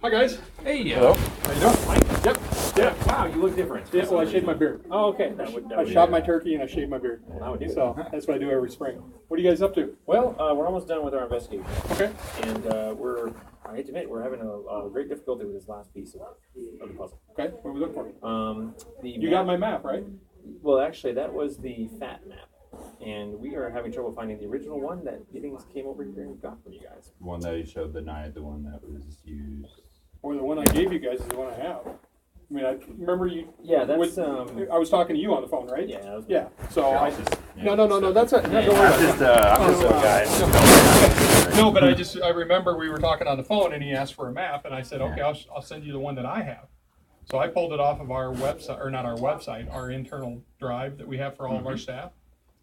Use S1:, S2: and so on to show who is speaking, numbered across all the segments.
S1: Hi guys.
S2: Hey.
S1: Hello. How you doing?
S2: Mike.
S1: Yep. Yeah.
S2: Wow, you look different.
S1: Yeah. Well, I shaved my beard.
S2: Oh, okay.
S1: I shot my turkey and I shaved my beard.
S2: I would do.
S1: So that's what I do every spring. What are you guys up to?
S2: Well, we're almost done with our investigation.
S1: Okay.
S2: And I hate to admit, we're having a great difficulty with this last piece of the puzzle.
S1: Okay. What are we looking for? You
S2: map,
S1: got my map, right?
S2: Well, actually, that was the fat map. And we are having trouble finding the original one that Giddings came over here and got from you guys.
S3: One that you showed the night, the one that was used.
S1: Or the one I gave you guys is the one I have. I mean, I remember you.
S2: Yeah, that's.
S1: I was talking to you on the phone, right?
S2: Yeah.
S1: Yeah. So
S3: Yeah,
S1: I
S3: just,
S1: no. That's it. No, don't worry
S3: I'm
S1: about
S3: just a guy.
S1: No, but I remember we were talking on the phone and he asked for a map and I said, okay,
S3: Yeah.
S1: I'll send you the one that I have. So I pulled it off of our website, or not our website, our internal drive that we have for all of our staff.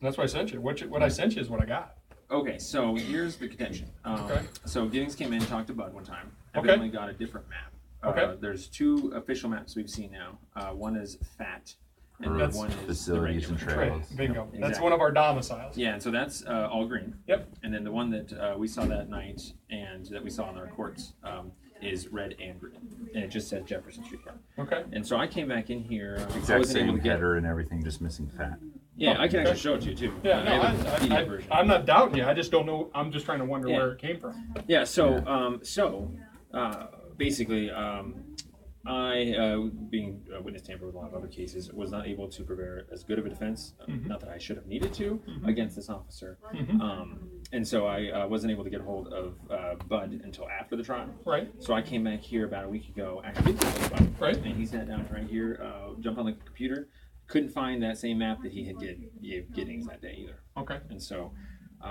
S1: And that's what I sent you. What I sent you is what I got.
S4: Okay, so here's the contention.
S1: Okay.
S4: So Giddings came in and talked to Bud one time.
S1: Okay.
S4: Evidently got a different map.
S1: Okay.
S4: There's two official maps we've seen now. One is FAT, and
S1: That's
S4: one is
S3: facilities and
S4: the regular.
S3: trails.
S1: Bingo. That's
S4: Exactly.
S1: one of our domiciles.
S4: Yeah, and so that's all green.
S1: Yep.
S4: And then the one that we saw that night and that we saw in our courts is red and green, and it just says Jefferson Street Park.
S1: Okay.
S4: And so I came back in here. I
S3: Exact
S4: wasn't able
S3: same
S4: to get.
S3: header and everything, just missing fat.
S4: Yeah, I can
S1: Okay.
S4: actually show it to you too.
S1: Yeah,
S4: I have a PDF version.
S1: I'm not doubting you. I just don't know. I'm just trying to wonder
S4: Yeah.
S1: where it came from.
S4: Yeah. So, basically, I, being a witness tamper with a lot of other cases, was not able to prepare as good of a defense. Not that I should have needed to against this officer. And so I wasn't able to get a hold of Bud until after the trial.
S1: Right.
S4: So I came back here about a week ago. Actually, did get a hold of Bud.
S1: Right.
S4: And he sat down right here, jumped on the computer. Couldn't find that same map that he had gave Giddings that day either.
S1: Okay.
S4: And so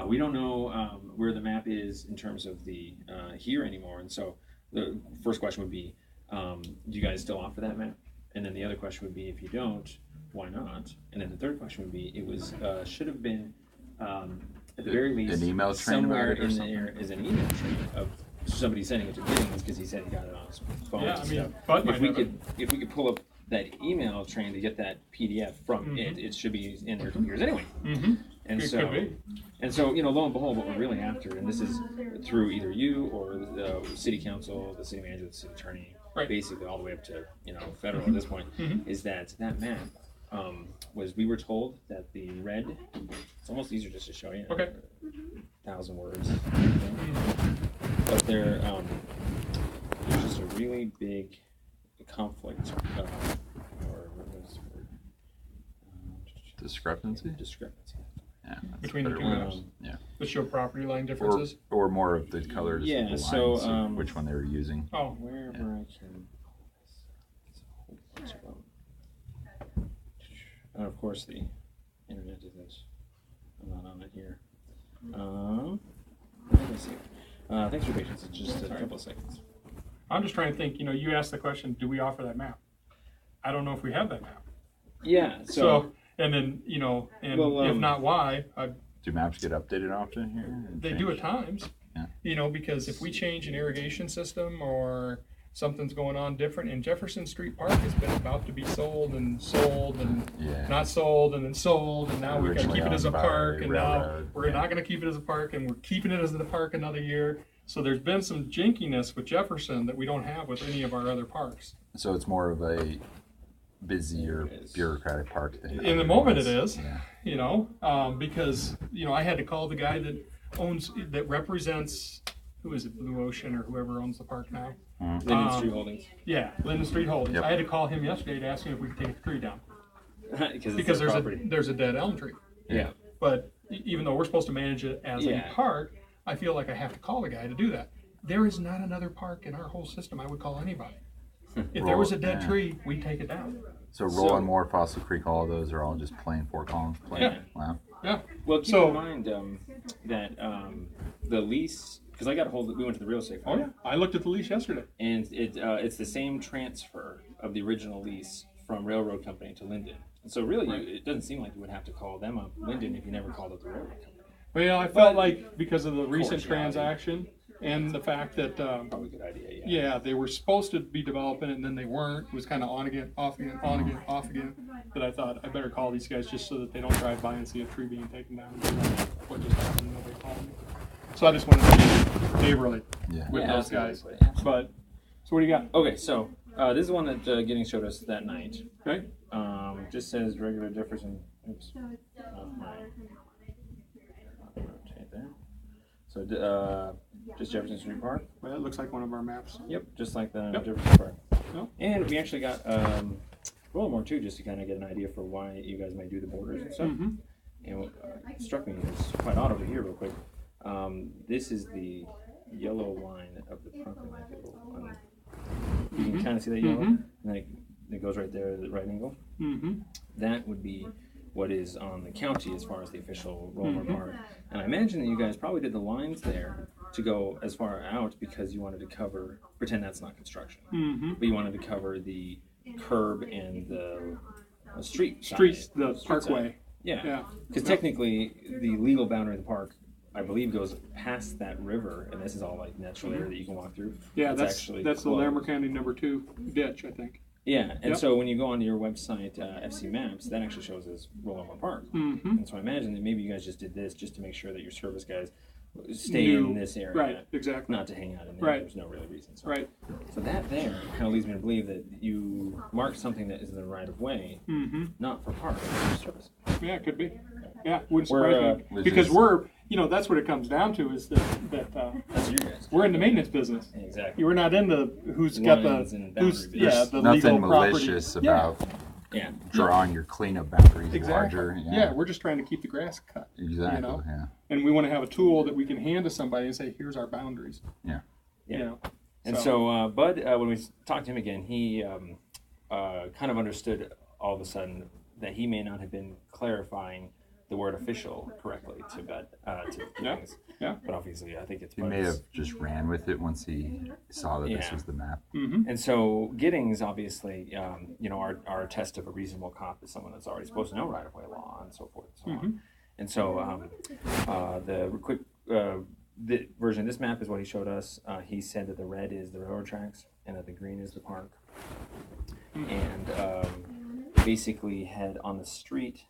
S4: we don't know where the map is in terms of the here anymore. And so the first question would be, do you guys still offer that map? And then the other question would be, if you don't, why not? And then the third question would be, it was should have been at the very least
S3: An email train
S4: somewhere
S3: about it or
S4: in
S3: something?
S4: there is an email train of somebody sending it to Giddings because he said he got it on his phone.
S1: Yeah,
S4: and
S1: I mean,
S4: stuff.
S1: Bud might have it.
S4: If we could pull up that email train to get that PDF from it should be in their computers anyway.
S1: Mm-hmm.
S4: And
S1: It
S4: so,
S1: could be.
S4: and so, lo and behold, what we're really after, and this is through either you or the city council, the city manager, the city attorney,
S1: Right.
S4: basically all the way up to federal at this point, is that map we were told that the red. It's almost easier just to show you.
S1: Okay.
S4: 1,000 words. But there's just a really big conflict, or what is the word?
S3: Discrepancy?
S4: Discrepancy.
S3: Yeah. that's
S1: Between the
S3: better
S1: two
S3: word.
S1: maps?
S3: Yeah.
S1: That show property line differences.
S3: Or more of the colors.
S4: Yeah,
S3: of the
S4: so,
S3: lines of which one they were using.
S1: Oh.
S4: Wherever I can. It's a whole bunch of them. And of course, the internet is this. I'm not on it here. Let me see. Thanks for your patience. It's just a couple of seconds.
S1: I'm just trying to think. You asked the question, do we offer that map? I don't know if we have that map.
S4: Yeah.
S1: So and then and
S4: Well,
S1: if not, why?
S3: Do maps get updated often here? and
S1: They do at
S3: changed?
S1: times.
S3: Yeah.
S1: Because if we change an irrigation system or something's going on different, and Jefferson Street Park has been about to be sold and
S3: Yeah.
S1: not sold and then sold, and now we got to
S3: Originally
S1: keep it as a
S3: owned by
S1: park, and now
S3: railroad,
S1: we're not going to keep it as a park, and we're keeping it as the park another year. So there's been some jinkiness with Jefferson that we don't have with any of our other parks.
S3: So it's more of a busier
S4: It is.
S3: bureaucratic park than
S1: In the
S3: other
S1: moment
S3: ones.
S1: it is.
S3: Yeah.
S1: Because I had to call the guy that represents, who is it, Blue Ocean or whoever owns the park now.
S4: Linden Street Holdings.
S1: Yeah, Linden Street Holdings.
S3: Yep.
S1: I had to call him yesterday to ask him if we could take the tree down
S4: Because
S1: because
S4: there's
S1: there's a dead elm tree.
S4: Yeah.
S1: But even though we're supposed to manage it as
S4: Yeah.
S1: a park, I feel like I have to call the guy to do that. There is not another park in our whole system I would call anybody. If there was a dead
S3: Yeah.
S1: tree, we'd take it down.
S3: So Rolling Moor, Fossil Creek, all of those are all just plain 4 columns. Plain.
S1: Yeah.
S3: Wow.
S1: Yeah.
S4: Well, keep
S1: So-
S4: in mind that the lease, because I got a hold of, we went to the real estate
S1: Oh
S4: firm,
S1: yeah, I looked at the lease yesterday.
S4: and it's the same transfer of the original lease from Railroad Company to Linden. And so really, it doesn't seem like you would have to call them up Linden if you never called up the Railroad Company.
S1: Well, I felt like because of the recent
S4: yeah.
S1: transaction and the fact that
S4: Probably a good idea, yeah.
S1: yeah, they were supposed to be developing it and then they weren't. It was kind of on again, off again, on again, off again. But I thought I better call these guys just so that they don't drive by and see a tree being taken down. What just happened? Nobody called me. So I just wanted to be neighborly
S3: Yeah.
S1: with
S4: Yeah,
S1: those guys.
S4: absolutely.
S1: But So what do you got?
S4: Okay, so this is the one that Giddings showed us that night.
S1: Okay.
S4: Just says regular Jefferson. Oops. Rotate there. So just Jefferson Street Park.
S1: Well, that looks like one of our maps.
S4: Yep, just like the
S1: Yep.
S4: Jefferson Park.
S1: Yep.
S4: And we actually got well more too, just to kind of get an idea for why you guys might do the borders and stuff.
S1: Mm-hmm.
S4: And what struck me is quite odd over here, real quick. This is the yellow line of the parking lot. You can kind of see that yellow, and then it goes right there at the right angle.
S1: Mm-hmm.
S4: That would be what is on the county as far as the official Roller Park. And I imagine that you guys probably did the lines there to go as far out because you wanted to cover, pretend that's not construction, but you wanted to cover the curb and the street side,
S1: Streets, the
S4: street
S1: parkway.
S4: side. Yeah,
S1: Yeah.
S4: because technically the legal boundary of the park, I believe, goes past that river, and this is all like natural area that you can walk through.
S1: Yeah,
S4: It's
S1: that's
S4: actually
S1: the
S4: closed.
S1: Larimer County #2 ditch, I think.
S4: Yeah, and
S1: Yep.
S4: so when you go onto your website, FC Maps, that actually shows as Roller Park.
S1: Mm-hmm.
S4: And so I imagine that maybe you guys just did this just to make sure that your service guys stay in this area.
S1: Right, exactly.
S4: Not to hang out in there.
S1: Right.
S4: There's no real reason. So,
S1: Right.
S4: so that there kind of leads me to believe that you marked something that is in the right of way,
S1: Mm-hmm.
S4: not for park, but for service.
S1: Yeah, it could be. Yeah, wouldn't
S4: We're,
S1: surprise me.
S3: which
S1: Because
S3: is-
S1: we're, that's what it comes down to is that
S4: That's you guys.
S1: we're in the maintenance business.
S4: Exactly.
S1: We're not in the who's got
S4: Lines
S1: the
S4: and
S1: who's
S4: boundary
S1: yeah
S4: bits.
S1: the
S3: Nothing
S1: legal property.
S3: malicious
S1: Yeah,
S3: about
S4: Yeah.
S3: drawing your cleanup boundaries
S1: exactly.
S3: larger.
S1: Yeah, we're just trying to keep the grass cut.
S3: Exactly.
S1: you know?
S3: Yeah.
S1: And we want to have a tool that we can hand to somebody and say, "Here's our boundaries."
S3: Yeah.
S4: Yeah.
S1: You know.
S4: And so, Bud, when we talked to him again, he kind of understood all of a sudden that he may not have been clarifying the word official correctly to Bud, to
S1: Yeah.
S4: Giddings.
S1: Yeah.
S4: But obviously, I think it's
S3: He
S4: Bud's.
S3: may have just ran with it once he saw that this
S4: Yeah.
S3: was the map.
S1: Mm-hmm.
S4: And so Giddings, obviously, our test of a reasonable cop is someone that's already supposed to know right-of-way law and so forth and so on. And so the quick the version of this map is what he showed us. He said that the red is the railroad tracks and that the green is the park. And basically had on the street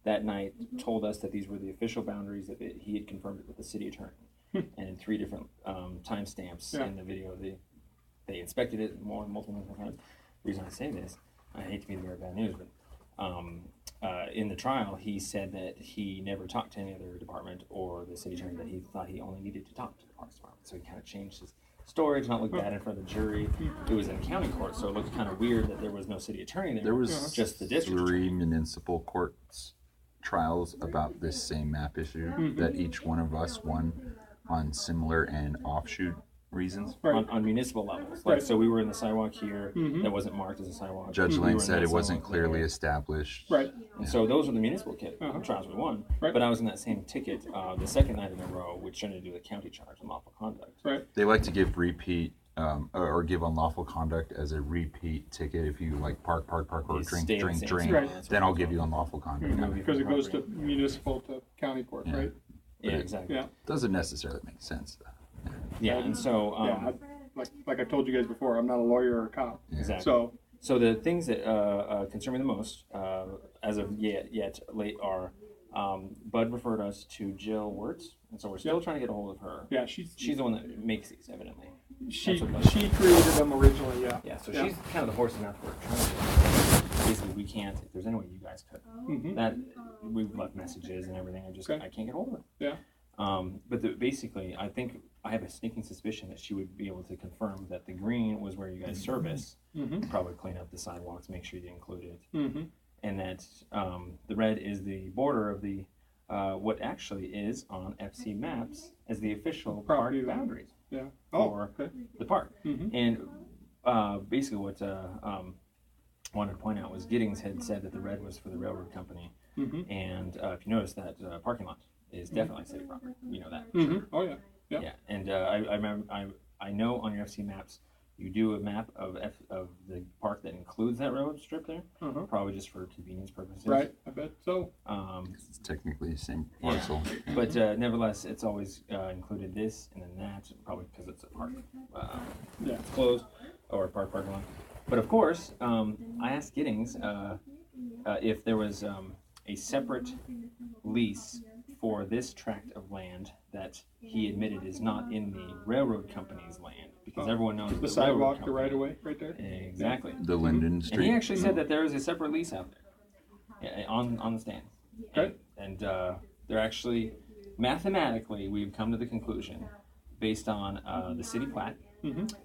S4: that night told us that these were the official boundaries, that he had confirmed it with the city attorney. And in 3 different timestamps
S1: Yeah.
S4: in the video, they inspected it multiple times. The reason I say this, I hate to be the bearer of bad news, but in the trial, he said that he never talked to any other department or the city attorney, that he thought he only needed to talk to the Parks Department. So he kind of changed his story to not look bad in front of the jury. It was in county court, so it looked kind of weird that there was no city attorney there.
S3: There was
S4: just the district
S3: 3
S4: attorney.
S3: municipal courts trials about this same map issue that each one of us won on similar and offshoot reasons.
S1: Right.
S4: On municipal levels. Like,
S1: Right.
S4: so we were in the sidewalk here that wasn't marked as a sidewalk.
S3: Judge
S4: We
S3: Lane
S4: were in
S3: said
S4: that
S3: it wasn't
S4: sidewalk
S3: clearly
S4: there.
S3: established.
S1: Right.
S4: And so those were the municipal
S1: Uh-huh.
S4: trials we won.
S1: Right.
S4: But I was in that same ticket the second night in a row, which turned into the county charge on lawful conduct.
S1: Right.
S3: They like to give repeat or give unlawful conduct as a repeat ticket. If you like park, or
S4: You
S3: drink,
S4: stay in the
S3: drink,
S4: same
S3: drink,
S4: spot.
S1: Right.
S4: That's
S3: then
S4: what
S3: I'll
S4: it's
S3: give you
S4: called.
S3: unlawful conduct.
S1: Mhm.
S4: Movie
S1: Because it
S4: from
S1: goes to
S4: property.
S1: municipal to county court,
S3: Yeah.
S1: right?
S4: Yeah,
S3: But it
S4: exactly.
S1: Yeah.
S3: Doesn't necessarily make sense though.
S4: Yeah, and so
S1: Yeah. Like I told you guys before, I'm not a lawyer or a cop.
S4: exactly.
S1: So
S4: So the things that concern me the most, as of yet late, are Bud referred us to Jill Wirtz, and so we're still trying to get a hold of her.
S1: yeah, she's
S4: She's the one that makes these, evidently.
S1: she
S4: that's what Bud-
S1: she created them originally. Yeah.
S4: Yeah, so
S1: Yeah.
S4: she's kind of the horse in that we're trying to. Basically, we can't. If there's any way you guys could,
S1: Mhm.
S4: that we've left messages and everything.
S1: Okay.
S4: I can't get hold of her.
S1: Yeah.
S4: But basically, I think I have a sneaking suspicion that she would be able to confirm that the green was where you guys service.
S1: Mhm.
S4: Probably clean up the sidewalks, make sure you include it,
S1: Mhm.
S4: and that the red is the border of the what actually is on FC Maps as the official
S1: Property
S4: park
S1: line.
S4: boundaries
S1: Yeah. Oh.
S4: for
S1: Okay.
S4: the park.
S1: Mhm.
S4: And basically, what wanted to point out was Giddings had said that the red was for the railroad company,
S1: Mhm.
S4: and if you notice that parking lot is definitely city property. We know that.
S1: Mhm. Oh yeah. Yeah.
S4: Yeah, and I remember I know on your FC Maps you do a map of the park that includes that road strip there,
S1: Uh-huh.
S4: probably just for convenience purposes.
S1: Right. I bet so.
S3: It's technically the same
S4: Yeah.
S3: parcel.
S4: But nevertheless, it's always included this and then that, probably because it's a park.
S1: Yeah.
S4: It's closed or a parking lot. But of course, I asked Giddings if there was a separate lease for this tract of land that he admitted is not in the railroad company's land, because because everyone knows
S1: The
S4: railroad
S1: sidewalk, the
S4: company.
S1: right of way, right there.
S4: Exactly.
S3: The Linden
S4: And
S3: Street.
S4: he actually said that there is a separate lease out there, on the stand.
S1: Okay.
S4: And they're actually, mathematically, we've come to the conclusion, based on the city plat,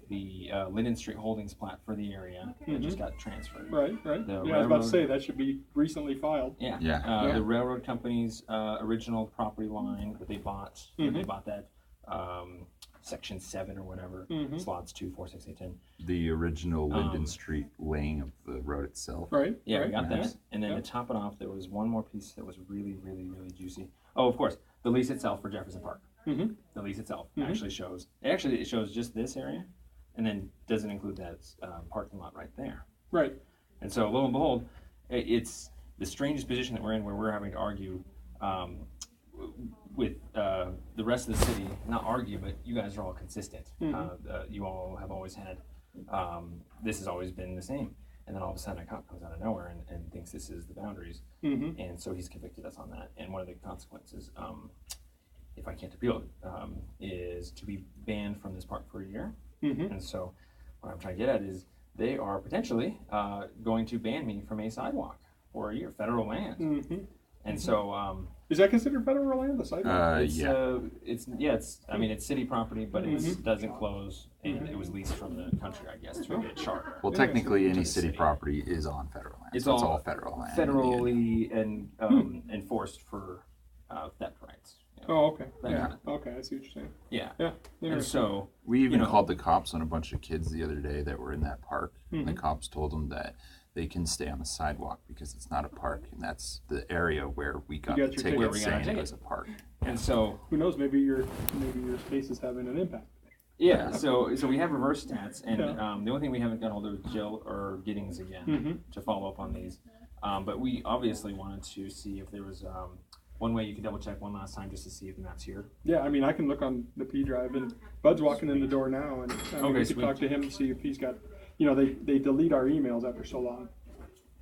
S4: the Linden Street Holdings plat for the area that just got transferred.
S1: Right, right.
S4: The
S1: Yeah, I was about to
S4: railroad-
S1: say that should be recently filed.
S4: Yeah.
S3: Yeah.
S4: The railroad company's original property line that they bought, when they bought that section 7 or whatever, slots 2, 4, 6, 8, 10.
S3: The original Linden Street laying of the road itself.
S1: Right.
S4: Yeah,
S1: right.
S4: we got
S3: Nice.
S4: that. And then
S1: Yeah.
S4: to top it off, there was one more piece that was really, really, really juicy. Oh, of course, the lease itself for Jefferson Park. The lease itself actually shows. It shows just this area, and then doesn't include that parking lot right there.
S1: Right.
S4: And so, lo and behold, it's the strangest position that we're in, where we're having to argue with the rest of the city. Not argue, but you guys are all consistent. You all have always had. This has always been the same. And then all of a sudden, a cop comes out of nowhere and thinks this is the boundaries. And so he's convicted us on that. And one of the consequences, if I can't appeal it, is to be banned from this park for a year. And so what I'm trying to get at is they are potentially going to ban me from a sidewalk for a year, federal land. And so
S1: Is that considered federal land, the sidewalk?
S4: it's I mean, it's city property, but it doesn't close, and it was leased from the country, I guess, through the charter.
S3: Well, technically, any
S4: the
S3: city
S4: city.
S3: property is on federal land.
S4: It's
S3: so it's
S4: all
S3: all federal land. in the end.
S4: Federally and enforced for theft rights. You know,
S1: Oh, okay.
S4: that
S3: Yeah.
S4: kind of-
S1: Okay, I see what you're saying.
S4: yeah.
S1: Yeah.
S4: And
S1: Interesting.
S4: so
S3: We even
S4: know-
S3: called the cops on a bunch of kids the other day that were in that park. And the cops told them that they can stay on the sidewalk because it's not a park, and that's the area where we got
S1: You
S3: the
S1: got your
S3: ticket
S1: ticket.
S4: We got
S3: saying
S4: our
S3: it
S4: ticket.
S3: was a park.
S4: and so
S1: Who knows? Maybe your space is having an impact.
S4: yeah, so we have reverse stats, and
S1: Yeah.
S4: the only thing we haven't got hold of is Jill or Giddings again to follow up on these. But we obviously wanted to see if there was one way you could double check one last time just to see if the map's here.
S1: Yeah, I mean, I can look on the P drive, and Bud's walking in the door now, and
S4: Okay,
S1: we could
S4: sweet.
S1: talk to him and see if he's got. You know, they delete our emails after so long.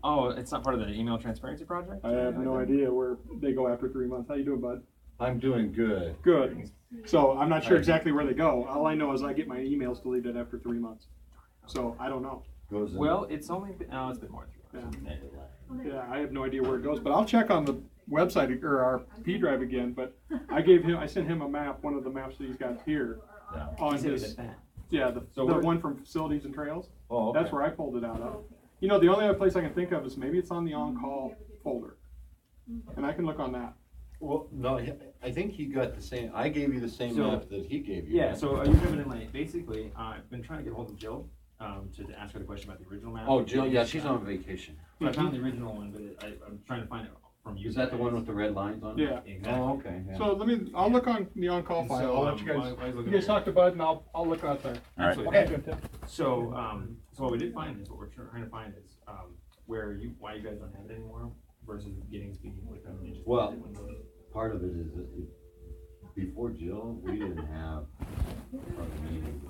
S4: Oh, it's not part of the email transparency project?
S1: I have no idea where they go after 3 months. How you doing, Bud?
S5: I'm doing good.
S1: Good. So I'm not sure exactly where they go. All I know is I get my emails deleted after 3 months. So I don't know.
S5: Goes in.
S4: Well, it's only been, it's been more than 3 months.
S1: Yeah, I have no idea where it goes, but I'll check on the website or our P drive again. But I sent him a map, one of the maps that he's got here
S5: Yeah.
S1: on
S4: He said
S1: his.
S4: it at that.
S1: Yeah, the
S4: So we're-
S1: one from Facilities and Trails.
S5: Oh, okay.
S1: That's where I pulled it out of. You know, the only other place I can think of is maybe it's on the on-call folder, and I can look on that.
S5: Well, no, I think he got the same, I gave you the same
S4: So-
S5: map that he gave you.
S4: Yeah, so are you coming in late? Basically, I've been trying to get hold of Jill to ask her the question about the original map.
S5: Oh, Jill, yeah, she's on vacation.
S4: So I found the original one, but I'm trying to find it from you.
S5: Is that the one with the red lines on it?
S1: Yeah.
S4: Exactly.
S5: Oh, okay. Yeah.
S1: So I'll look on the on-call
S4: And
S1: file.
S4: so,
S1: I'll let you guys.
S4: while he's
S1: You
S4: looking
S1: guys
S4: at
S1: talk to Bud, and I'll look out there.
S3: All right.
S4: Absolutely.
S1: Okay, good, Tim.
S4: So what we did find is what we're trying to find is why you guys don't have it anymore versus getting speaking with them. They just
S5: Well,
S4: did it when they-
S5: part of it is that before Jill, we didn't have a meeting.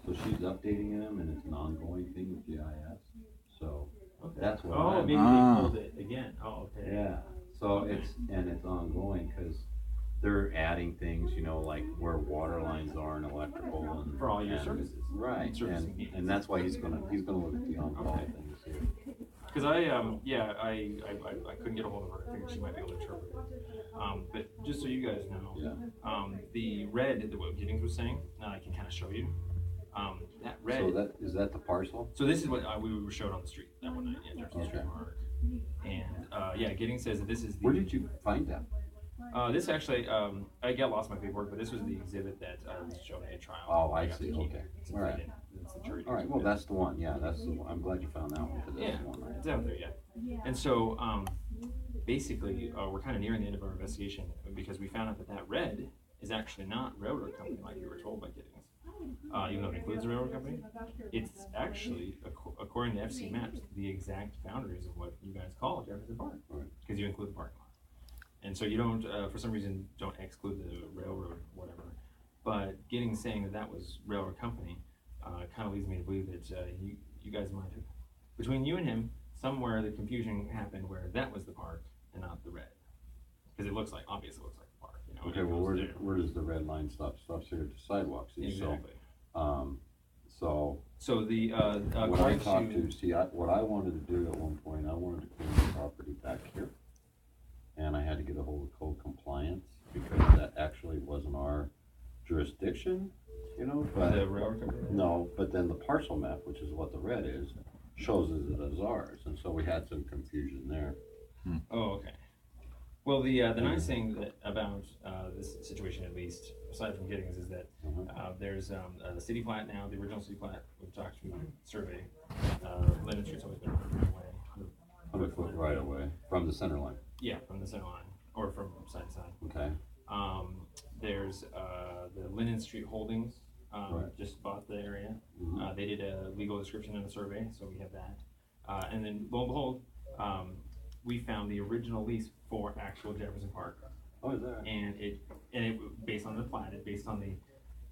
S5: So she's updating them, and it's an ongoing thing with GIS. So
S4: Okay.
S5: that's what
S4: Oh,
S5: I'm.
S4: maybe
S3: Ah.
S4: they pulled it again. Oh, okay.
S5: Yeah, so it's ongoing, cause they're adding things, like where water lines are and electrical and.
S4: For all your
S5: and-
S4: services.
S5: Right,
S4: Servicing needs.
S5: and that's why he's gonna look at the on-call
S4: Okay.
S5: things here.
S4: Because I couldn't get a hold of her. I figured she might be able to interpret it. But just so you guys know,
S5: Yeah,
S4: the red that what Giddings was saying, I can kind of show you. That red.
S5: so is that the parcel?
S4: So this is what we were showed on the street that one night, Jefferson Street
S5: Okay.
S4: Park. And Giddings says that this is the.
S5: Where did you find that?
S4: This actually, I got lost in my paperwork, but this was the exhibit that was shown at a trial.
S5: Oh, I
S4: got to
S5: see,
S4: keep
S5: okay.
S4: since
S5: All right.
S4: they didn't- since the jury
S5: Alright,
S4: didn't
S5: well,
S4: do it.
S5: that's the one, yeah, that's the one, I'm glad you found that one, cause that's
S4: Yeah,
S5: the one, right?
S4: it's out there, yeah. And so, basically, we're kind of nearing the end of our investigation because we found out that red is actually not railroad company like we were told by Giddings. Even though it includes a railroad company, it's actually, according to FC maps, the exact boundaries of what you guys call Jefferson Park,
S5: Right.
S4: because you include the parking lot. And so you don't, for some reason, don't exclude the railroad, whatever. But Giddings saying that was railroad company kind of leads me to believe that you guys might have, between you and him, somewhere the confusion happened where that was the park and not the red. Because it obviously looks like the park, you know. and
S5: Okay,
S4: it
S5: well,
S4: goes
S5: where
S4: there.
S5: does the red line stop? Stops here at the sidewalks, see, so
S4: Exactly.
S5: So
S4: So the
S5: when I
S4: according
S5: talked
S4: to
S5: to, what I wanted to do at one point, I wanted to clean the property back here. And I had to get a hold of code compliance because that actually wasn't our jurisdiction, you know, but.
S4: the railroad company.
S5: No, but then the parcel map, which is what the red is, shows it as ours, and so we had some confusion there.
S4: Oh, okay. Well, the nice thing about this situation, at least aside from Giddings, is that there's the city plat now, the original city plat. We've talked to survey. Linden Street's always been a right away,
S5: 100-foot right away from the center line.
S4: Yeah, from the center line or from side to side.
S5: Okay.
S4: There's the Linden Street Holdings.
S5: Right.
S4: Just bought the area.
S5: Mhm.
S4: They did a legal description and a survey, so we have that. And then lo and behold, we found the original lease for actual Jefferson Park,
S5: Oh, is that?
S4: and it based on the plat,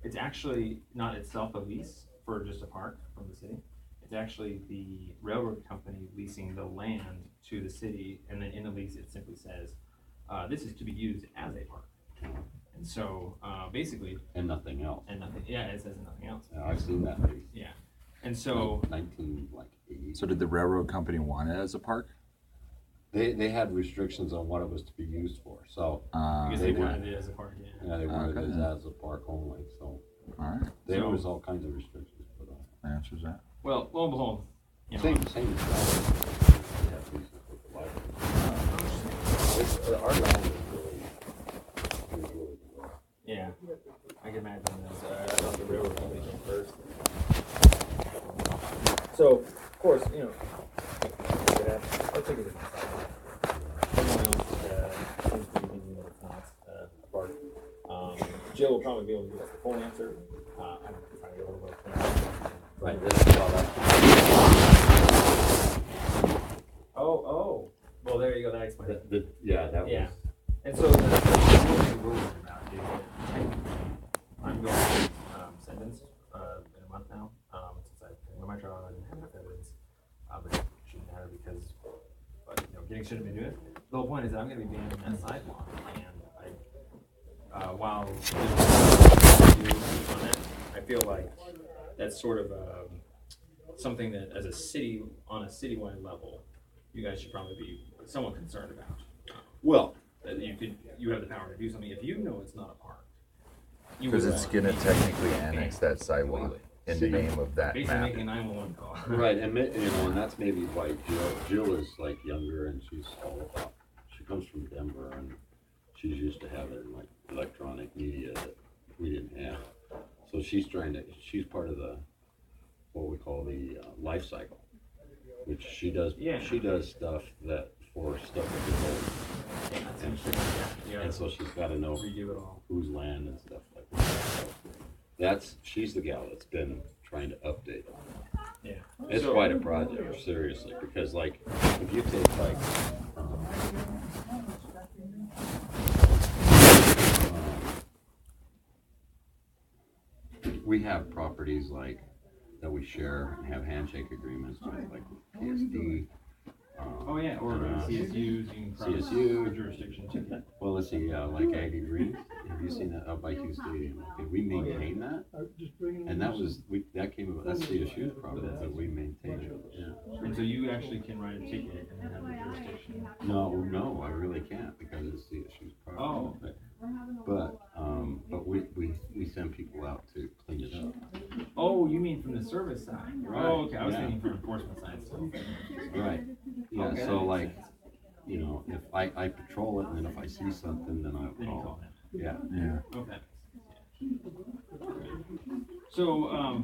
S4: it's actually not itself a lease for just a park from the city. It's actually the railroad company leasing the land to the city, and then in the lease it simply says, this is to be used as a park. And so, basically,
S5: And nothing else.
S4: and nothing, yeah, it says nothing else.
S5: Yeah, I've seen that piece.
S4: Yeah. And so,
S5: 1980.
S3: So did the railroad company want it as a park?
S5: They had restrictions on what it was to be used for, so,
S4: because
S5: they
S4: they
S5: did.
S4: wanted it as a park, yeah.
S5: yeah, they wanted it
S3: Okay.
S5: as a park only, so.
S3: All right,
S5: There
S4: So-
S5: was all kinds of restrictions put on it.
S3: that answers that.
S4: Well, lo and behold, you know,
S5: Same as that. Yeah, pieces with the library. Our land is really good.
S4: yeah, I can imagine this. I thought the railroad company came first. So, of course, you know, let's take it as someone else seems to be thinking that it's not a park. Jill will probably be able to give us the full answer. I'm trying to get a little bit of
S5: Right, this is all that.
S4: Oh, well, there you go. That explains it.
S5: Yeah, that was.
S4: Yeah. And so the ruling about is that I'm going to be sentenced in a month now, since I went my trial and have enough evidence. But it shouldn't matter because, you know, Giddings shouldn't be doing it. The whole point is that I'm going to be banned from that sidewalk, and while I feel like that's sort of something that, as a city, on a citywide level, you guys should probably be somewhat concerned about.
S5: Well,
S4: That you have the power to do something if you know it's not a park.
S3: Because it's gonna technically annex that sidewalk in the name of that
S4: basically
S3: map.
S4: making a 911 call.
S5: right, and you know, and that's maybe why Jill is like younger, and she's all about. She comes from Denver, and she's used to having like electronic media that we didn't have. So she's part of the what we call the life cycle, which she does.
S4: Yeah.
S5: She does stuff for stuff that gets old.
S4: That's interesting. Yeah.
S5: And so she's got to know
S4: Redo it all.
S5: whose land and stuff like that. So she's the gal that's been trying to update it.
S4: Yeah.
S5: It's
S4: So-
S5: quite a project, seriously, because like, if you take like, we have properties like, that we share and have handshake agreements with, like PSD.
S4: Oh yeah, or CSUs, you can cross
S5: CSU.
S4: jurisdiction too.
S5: Well, let's see, like Aggie Green, have you seen that up by Hugh Stadium? Okay, we maintain that, and that came about, that's CSU's problem, but we maintain it, yeah.
S4: And so you actually can write a ticket and then have the jurisdiction.
S5: No, I really can't, because it's CSU's problem.
S4: Oh.
S5: But we send people out to clean it up.
S4: Oh, you mean from the service side?
S5: Right,
S4: Oh, okay. I was
S5: yeah.
S4: thinking from enforcement side. So.
S5: Right, yeah,
S4: Okay, that
S5: so
S4: makes
S5: like,
S4: sense.
S5: you know, if I patrol it, and then if I see something, then I'll
S4: Then you
S5: call.
S4: call him.
S5: Yeah,
S3: Yeah.
S4: Okay. So,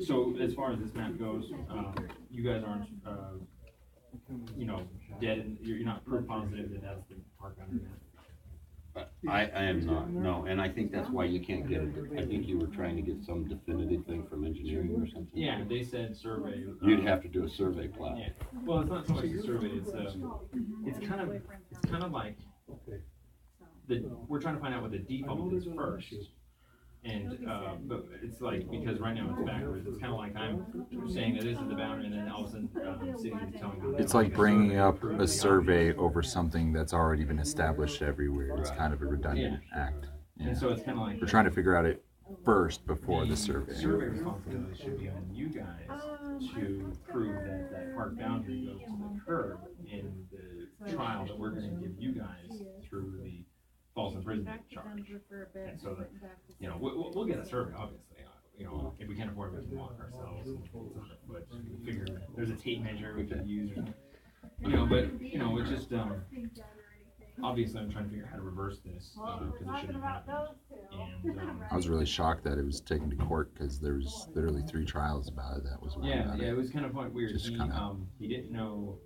S4: so as far as this map goes, you guys aren't, you know, dead, and you're not proof positive that that's the park under that.
S5: I am not, no, and I think that's why you can't get it. I think you were trying to get some definitive thing from engineering or something.
S4: Yeah, they said survey.
S5: You'd have to do a survey plat.
S4: Yeah. Well, it's not so much the survey. It's kind of like we're trying to find out what the default is first. And but it's like, because right now it's backwards. It's kind of like I'm saying that this is the boundary, and then all of a sudden the city is telling me.
S3: It's like bringing up a survey over something that's already been established everywhere. It's kind of a redundant act. Yeah.
S4: And so it's kind of like
S3: We're trying to figure out it first before the survey.
S4: Survey responsibility should be on you guys to prove that that park boundary goes to the curb in the trial that we're gonna give you guys through the false imprisonment charge. And so that, you know, we'll get a survey, obviously. You know, if we can't afford it, we can walk ourselves. But we figure there's a tape measure we could use or something. You know, but, you know, it's just, obviously I'm trying to figure out how to reverse this, because it shouldn't have happened. And,
S3: I was really shocked that it was taken to court because there was literally 3 trials about it. That was one about
S4: yeah,
S3: it.
S4: it was kind of weird.
S3: Just
S4: He,
S3: kinda-
S4: he didn't know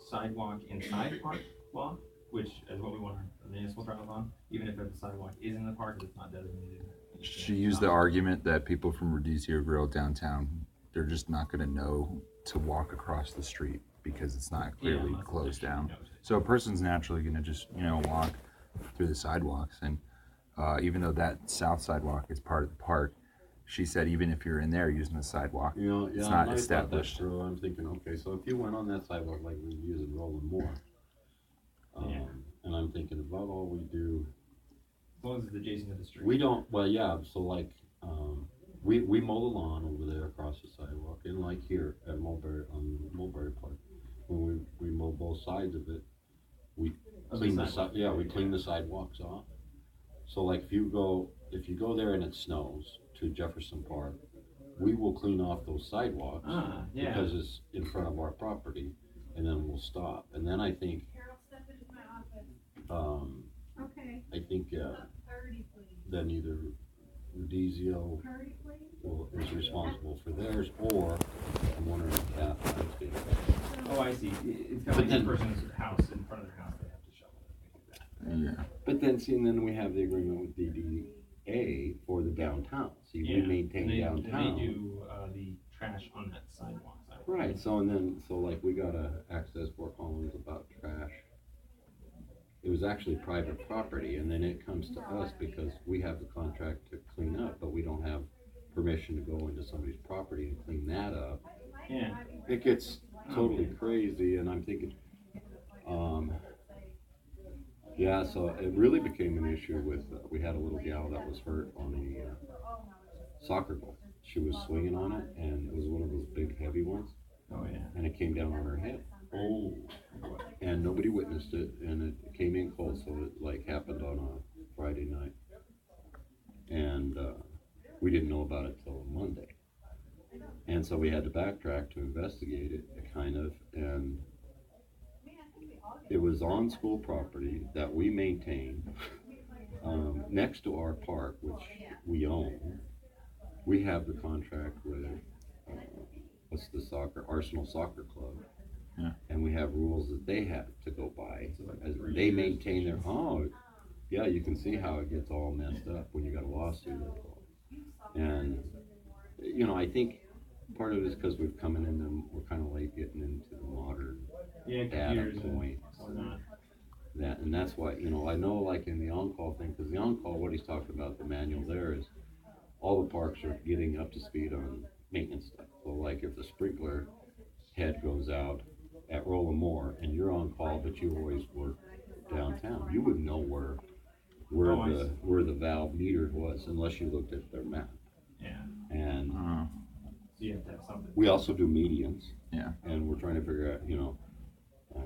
S4: sidewalk inside park law, which is what we want our municipal trials on, even if the sidewalk is in the park, if it's not designated.
S3: She used the argument that people from Rodizio Grill downtown, they're just not going to know to walk across the street because it's not clearly
S4: unless
S3: closed
S4: they
S3: down.
S4: note it.
S3: So a person's naturally going to just, you know, walk through the sidewalks. And even though that south sidewalk is part of the park, she said even if you're in there using the sidewalk,
S5: You know,
S3: it's
S5: yeah,
S3: not
S5: and I thought that
S3: established.
S5: through. I'm thinking, okay, so if you went on that sidewalk like we use in Roland Moore, and I'm thinking about all we do,
S4: As long as it's adjacent to the street.
S5: we don't, well, yeah, so like, we mow the lawn over there across the sidewalk, and like here at Mulberry, on Mulberry Park, when we mow both sides of it, we
S4: Of the
S5: clean the
S4: sidewalk.
S5: we clean the sidewalks off. So like if you go there and it snows to Jefferson Park, we will clean off those sidewalks
S4: Yeah.
S5: because it's in front of our property, and then we'll stop. And then I think, then either Rodizio is responsible for theirs, or I'm wondering if Calhoun.
S4: Oh, I see. It's
S5: But
S4: kind of like
S5: then-
S4: the person's house, in front of their house, they have to shovel it.
S3: Yeah.
S5: But then, see, and then we have the agreement with DDA for the downtown. See, we maintain downtown.
S4: They do the trash on that sidewalk.
S5: Right, so like we gotta access Fort Collins about trash. It was actually private property, and then it comes to us because we have the contract to clean up, but we don't have permission to go into somebody's property and clean that up.
S4: Yeah.
S5: It gets totally crazy, and I'm thinking, yeah, so it really became an issue with, we had a little gal that was hurt on a soccer goal. She was swinging on it, and it was one of those big heavy ones,
S4: Oh, yeah.
S5: and it came down on her head.
S4: Oh.
S5: And nobody witnessed it, and it came in cold, so it like happened on a Friday night. And we didn't know about it till Monday. And so we had to backtrack to investigate it, kind of, and it was on school property that we maintain, next to our park, which we own. We have the contract with, what's the Arsenal Soccer Club.
S3: Yeah.
S5: And we have rules that they have to go by.
S4: So like
S5: As
S4: 3
S5: they
S4: years.
S5: maintain their, yeah, you can see how it gets all messed up when you got a lawsuit. And, you know, I think part of it is because we've come in and we're kind of late getting into the modern
S4: Yeah,
S5: data
S4: computers
S5: point.
S4: and whatnot.
S5: And that's why, you know, I know like in the on-call thing, because the on-call, what he's talking about, the manual there is all the parks are getting up to speed on maintenance stuff. So like if the sprinkler head goes out at Roland Moore and you're on call, but you always work downtown, you wouldn't know where the valve meter was unless you looked at their map.
S4: Yeah.
S5: And
S3: Oh,
S4: So you have to have something.
S5: we also do medians,
S3: yeah.
S5: and we're trying to figure out, you know,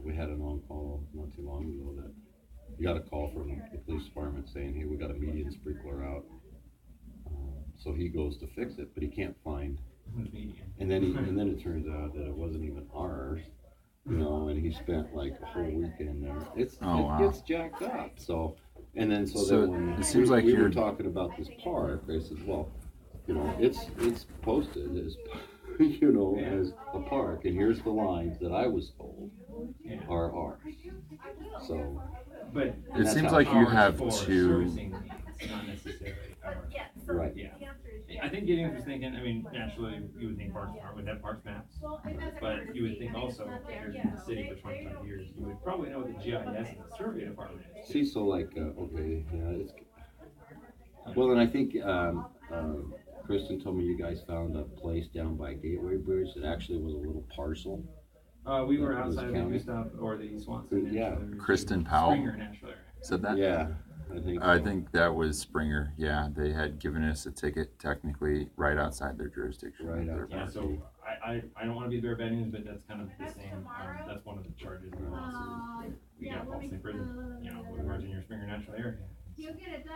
S5: we had an on-call not too long ago that we got a call from the police department saying, hey, we got a median sprinkler out. So he goes to fix it, but he can't find. And then it turns out that it wasn't even ours, you know, and he spent like a whole weekend there. It gets jacked up. So then when
S3: it seems like
S5: we were
S3: you're
S5: talking about this park, I said, well, you know, it's posted as, you know, as a park, and here's the lines that I was told are ours. So,
S4: But
S3: It seems like you have
S4: for
S3: two.
S4: servicing needs, not necessarily ours.
S5: right.
S4: Yeah. I think Gideon was thinking, I mean, naturally, you would think Parks would have Parks maps, but you would think also, if you're in the city for 25 years, you would probably know what the GIS and the survey department is.
S5: See, so like, okay, yeah, it's, well, and I think, Kristen told me you guys found a place down by Gateway Bridge that actually was a little parcel.
S4: We were
S5: That was
S4: outside of the
S5: county?
S4: Gustav or the Swanson
S5: Yeah.
S4: National Area.
S3: Kristen Powell
S4: Springer National Area.
S3: said that.
S5: Yeah.
S3: I think that was Springer. Yeah, they had given us a ticket technically right outside their jurisdiction.
S5: Right
S3: Their
S5: outside.
S4: Yeah,
S3: property.
S4: so I don't want to be the bearer of bad news, but that's kind of the same. That's one of the charges in the lawsuit. We got falsely imprisoned, with regards in your Springer natural area.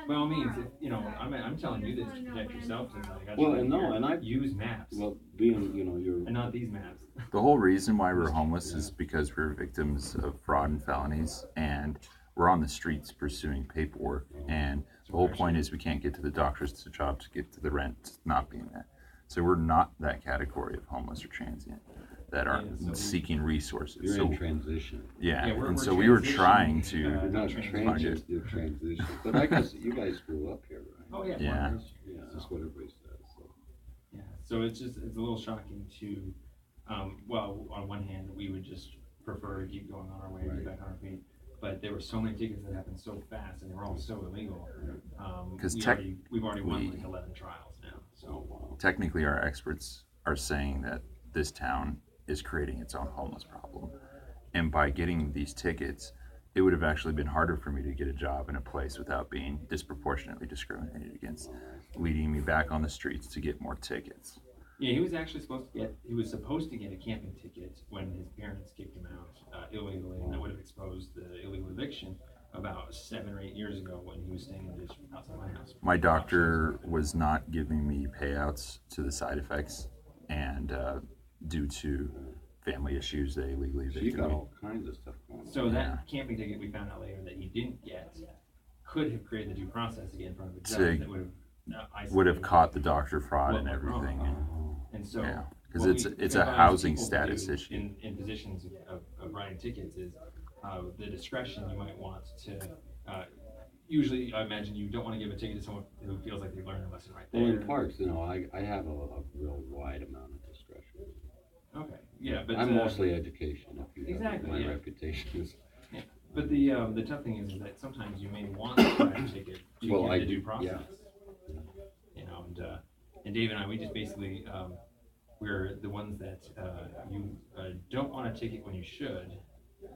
S4: By all means, I'm telling you this to protect yourself. Since I got
S5: Well,
S4: you
S5: and no,
S4: here.
S5: and I
S4: use maps
S5: well being you're
S4: and not these maps.
S3: The whole reason why we're homeless is because we're victims of fraud and felonies, and we're on the streets pursuing paperwork. And the whole point is we can't get to the doctors, to jobs, to get to the rent, not being there. So we're not that category of homeless or transient that are seeking resources.
S5: you're
S3: So
S5: in transition.
S3: yeah,
S4: Yeah, we're
S3: and so we were trying
S4: transitioning,
S3: to.
S5: You're not
S4: transition.
S5: transient, you're transition. But I guess you guys grew up here, right?
S4: Oh yeah.
S3: Yeah.
S5: Yeah, that's what everybody says. So.
S4: Yeah, so it's a little shocking to, well, on one hand, we would just prefer to keep going on our way and get back on our feet. But there were so many tickets that happened so fast, and they were all so illegal.
S3: 'Cause
S4: we've already won like 11 trials now. So
S3: Technically, our experts are saying that this town is creating its own homeless problem. And by getting these tickets, it would have actually been harder for me to get a job in a place without being disproportionately discriminated against, leading me back on the streets to get more tickets.
S4: yeah, he was actually supposed to get a camping ticket when his parents kicked him out illegally, and that would have exposed the illegal eviction about 7 or 8 years ago when he was staying in the ditch outside my house.
S3: My doctor was not giving me payouts to the side effects, and due to family issues, they illegally
S5: So you
S3: evicted
S5: got
S3: me.
S5: all kinds of stuff going on.
S4: So that camping ticket we found out later that he didn't get could have created the due process again in front of a
S3: So
S4: judge that would have
S3: Would have
S4: isolated
S3: caught the doctor fraud
S4: what
S3: and
S4: went wrong.
S3: everything.
S4: And so,
S3: Yeah, 'cause
S4: what
S3: it's
S4: we
S3: a
S4: advise
S3: housing
S4: people to
S3: status
S4: do
S3: issue.
S4: in positions of writing tickets is the discretion you might want to. Usually, I imagine you don't want to give a ticket to someone who feels like they've learned a lesson right there.
S5: Well, in parks, I have a real wide amount of discretion.
S4: Okay, yeah, but
S5: I'm mostly education. If you
S4: exactly,
S5: my
S4: yeah.
S5: reputation is.
S4: Yeah. But the tough thing is that sometimes you may want to write a ticket to
S5: Well,
S4: get
S5: I
S4: the due
S5: do,
S4: process.
S5: yeah.
S4: And Dave and I, we just basically we're the ones that you don't want a ticket when you should,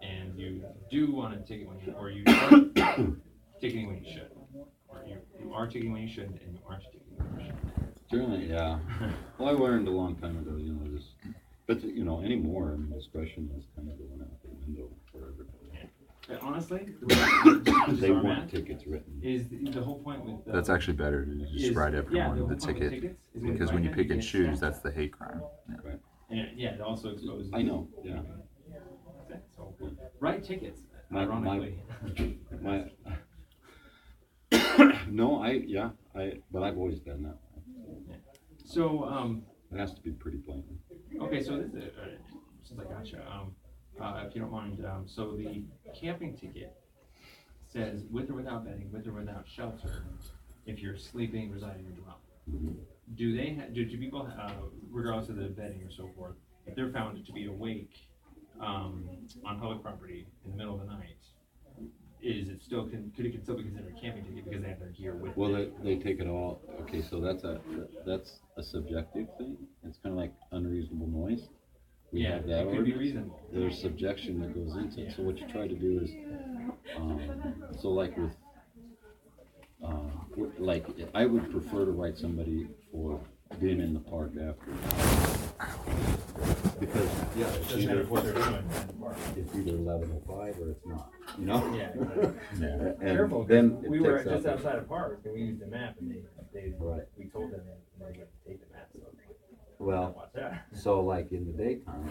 S4: and you do want a ticket when you, or you are ticketing when you should, or you are ticketing when you shouldn't, and you aren't ticketing when you shouldn't.
S5: Generally, yeah. Well, I learned a long time ago, just, but anymore, discretion is kind of going out the window for everybody.
S4: But honestly, the
S5: They want tickets written.
S4: is the whole point with
S3: That's actually better to just write everyone
S4: whole
S3: the
S4: point with
S3: ticket,
S4: tickets is
S3: because
S4: you
S3: when you
S4: write
S3: pick
S4: them,
S3: and
S4: get
S3: choose,
S4: stats.
S3: that's the hate crime. Yeah.
S5: Right.
S4: And it also exposes.
S5: I know, yeah.
S4: So, write tickets.
S5: My-
S4: Ironically.
S5: No, but I've always done that.
S4: So,
S5: It has to be pretty blatant.
S4: okay, so this is, since I got you, if you don't mind, so the camping ticket says with or without bedding, with or without shelter, if you're sleeping, residing, or dwelling. Do they, do people, regardless of the bedding or so forth, if they're found to be awake, on public property in the middle of the night, is it still, could it still be considered a camping ticket because they have their gear with
S5: Well,
S4: them?
S5: they take it all, okay, so that's a subjective thing. It's kind of like unreasonable noise. We
S4: Yeah,
S5: have that
S4: it could be
S5: ordinance.
S4: reasonable.
S5: There's subjection that goes into it. So what you try to do is, so like with, like I would prefer to write somebody for being in the park after. Because, yeah, it's either,
S4: what they're doing.
S5: it's either 11:05 or it's not, you know?
S4: Yeah, exactly.
S3: Yeah.
S5: And
S4: Careful,
S5: then
S4: because
S5: it
S4: we were
S5: takes
S4: just
S5: up-
S4: outside of park and we used the map and they
S5: Right.
S4: we told them that they would take the map. So
S5: Well,
S4: watch that.
S5: so like in the daytime,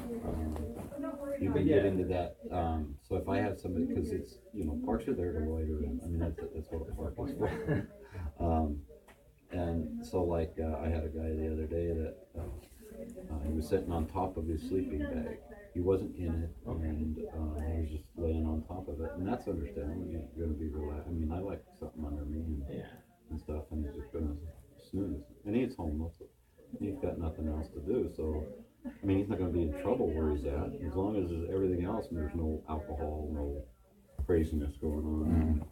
S5: you can get into that, so if I have somebody, cause it's, parks are there to loiter in, that's what a park is for. And so like, I had a guy the other day that, he was sitting on top of his sleeping bag. He wasn't in it, and, he was just laying on top of it, and that's understandable, you're gonna be relaxed. I like something under me and stuff, and he's just gonna snooze, and he's homeless. He's got nothing else to do, so, he's not gonna be in trouble where he's at, as long as there's everything else, and there's no alcohol, no craziness going on.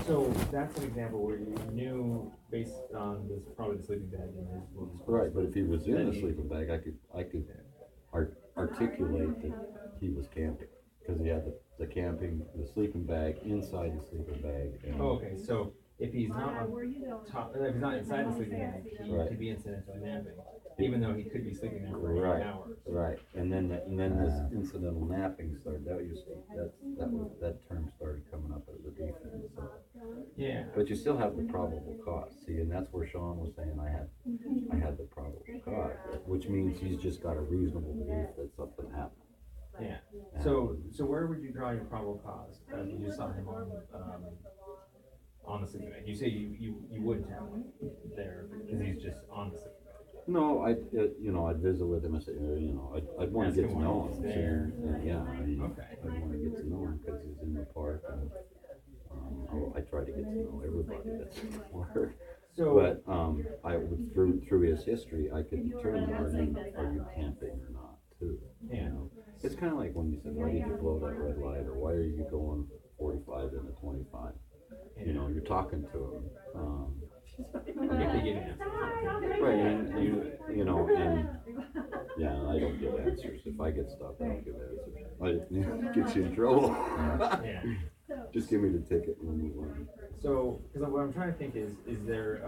S4: So that's an example where you knew based on this, probably the sleeping bag and his movements.
S5: Right, but if he was in the sleeping bag, I could articulate that he was camping. Because he had the camping, the sleeping bag inside the sleeping bag. And
S2: Oh, okay, so if he's not on top, if he's not inside the sleeping bag, he
S5: Right.
S2: could be incidental napping, even though he could be sleeping there for
S5: Right.
S2: 8 hours.
S5: Right, and then this incidental napping started. That term started coming up as a defense. So.
S2: Yeah.
S5: But you still have the probable cause. See, and that's where Sean was saying I had the probable cause, which means he's just got a reasonable belief that something happened.
S2: Yeah. So where would you draw your probable cause? You just saw him on the sleeping bag. You say you wouldn't have one there because he's just on the sleeping bag.
S5: No, I'd visit with him. I said, I'd want to get to know him.
S2: There.
S5: Yeah,
S2: Okay.
S5: I'd want to get to know him because he's in the park, and I try to get to know everybody that's in the park.
S2: So,
S5: But through his history, I could determine are you camping or not too.
S2: Yeah.
S5: You know? It's kind of like when you said, why did you blow that red light, or why are you going 45 into 25? You know, you're talking to him.
S2: if they give you an answer.
S5: Right, and yeah, I don't give answers. If I get stopped, I don't give answers. It gets you in trouble.
S2: Yeah.
S5: Just give me the ticket and we'll move on.
S2: So, because what I'm trying to think is there,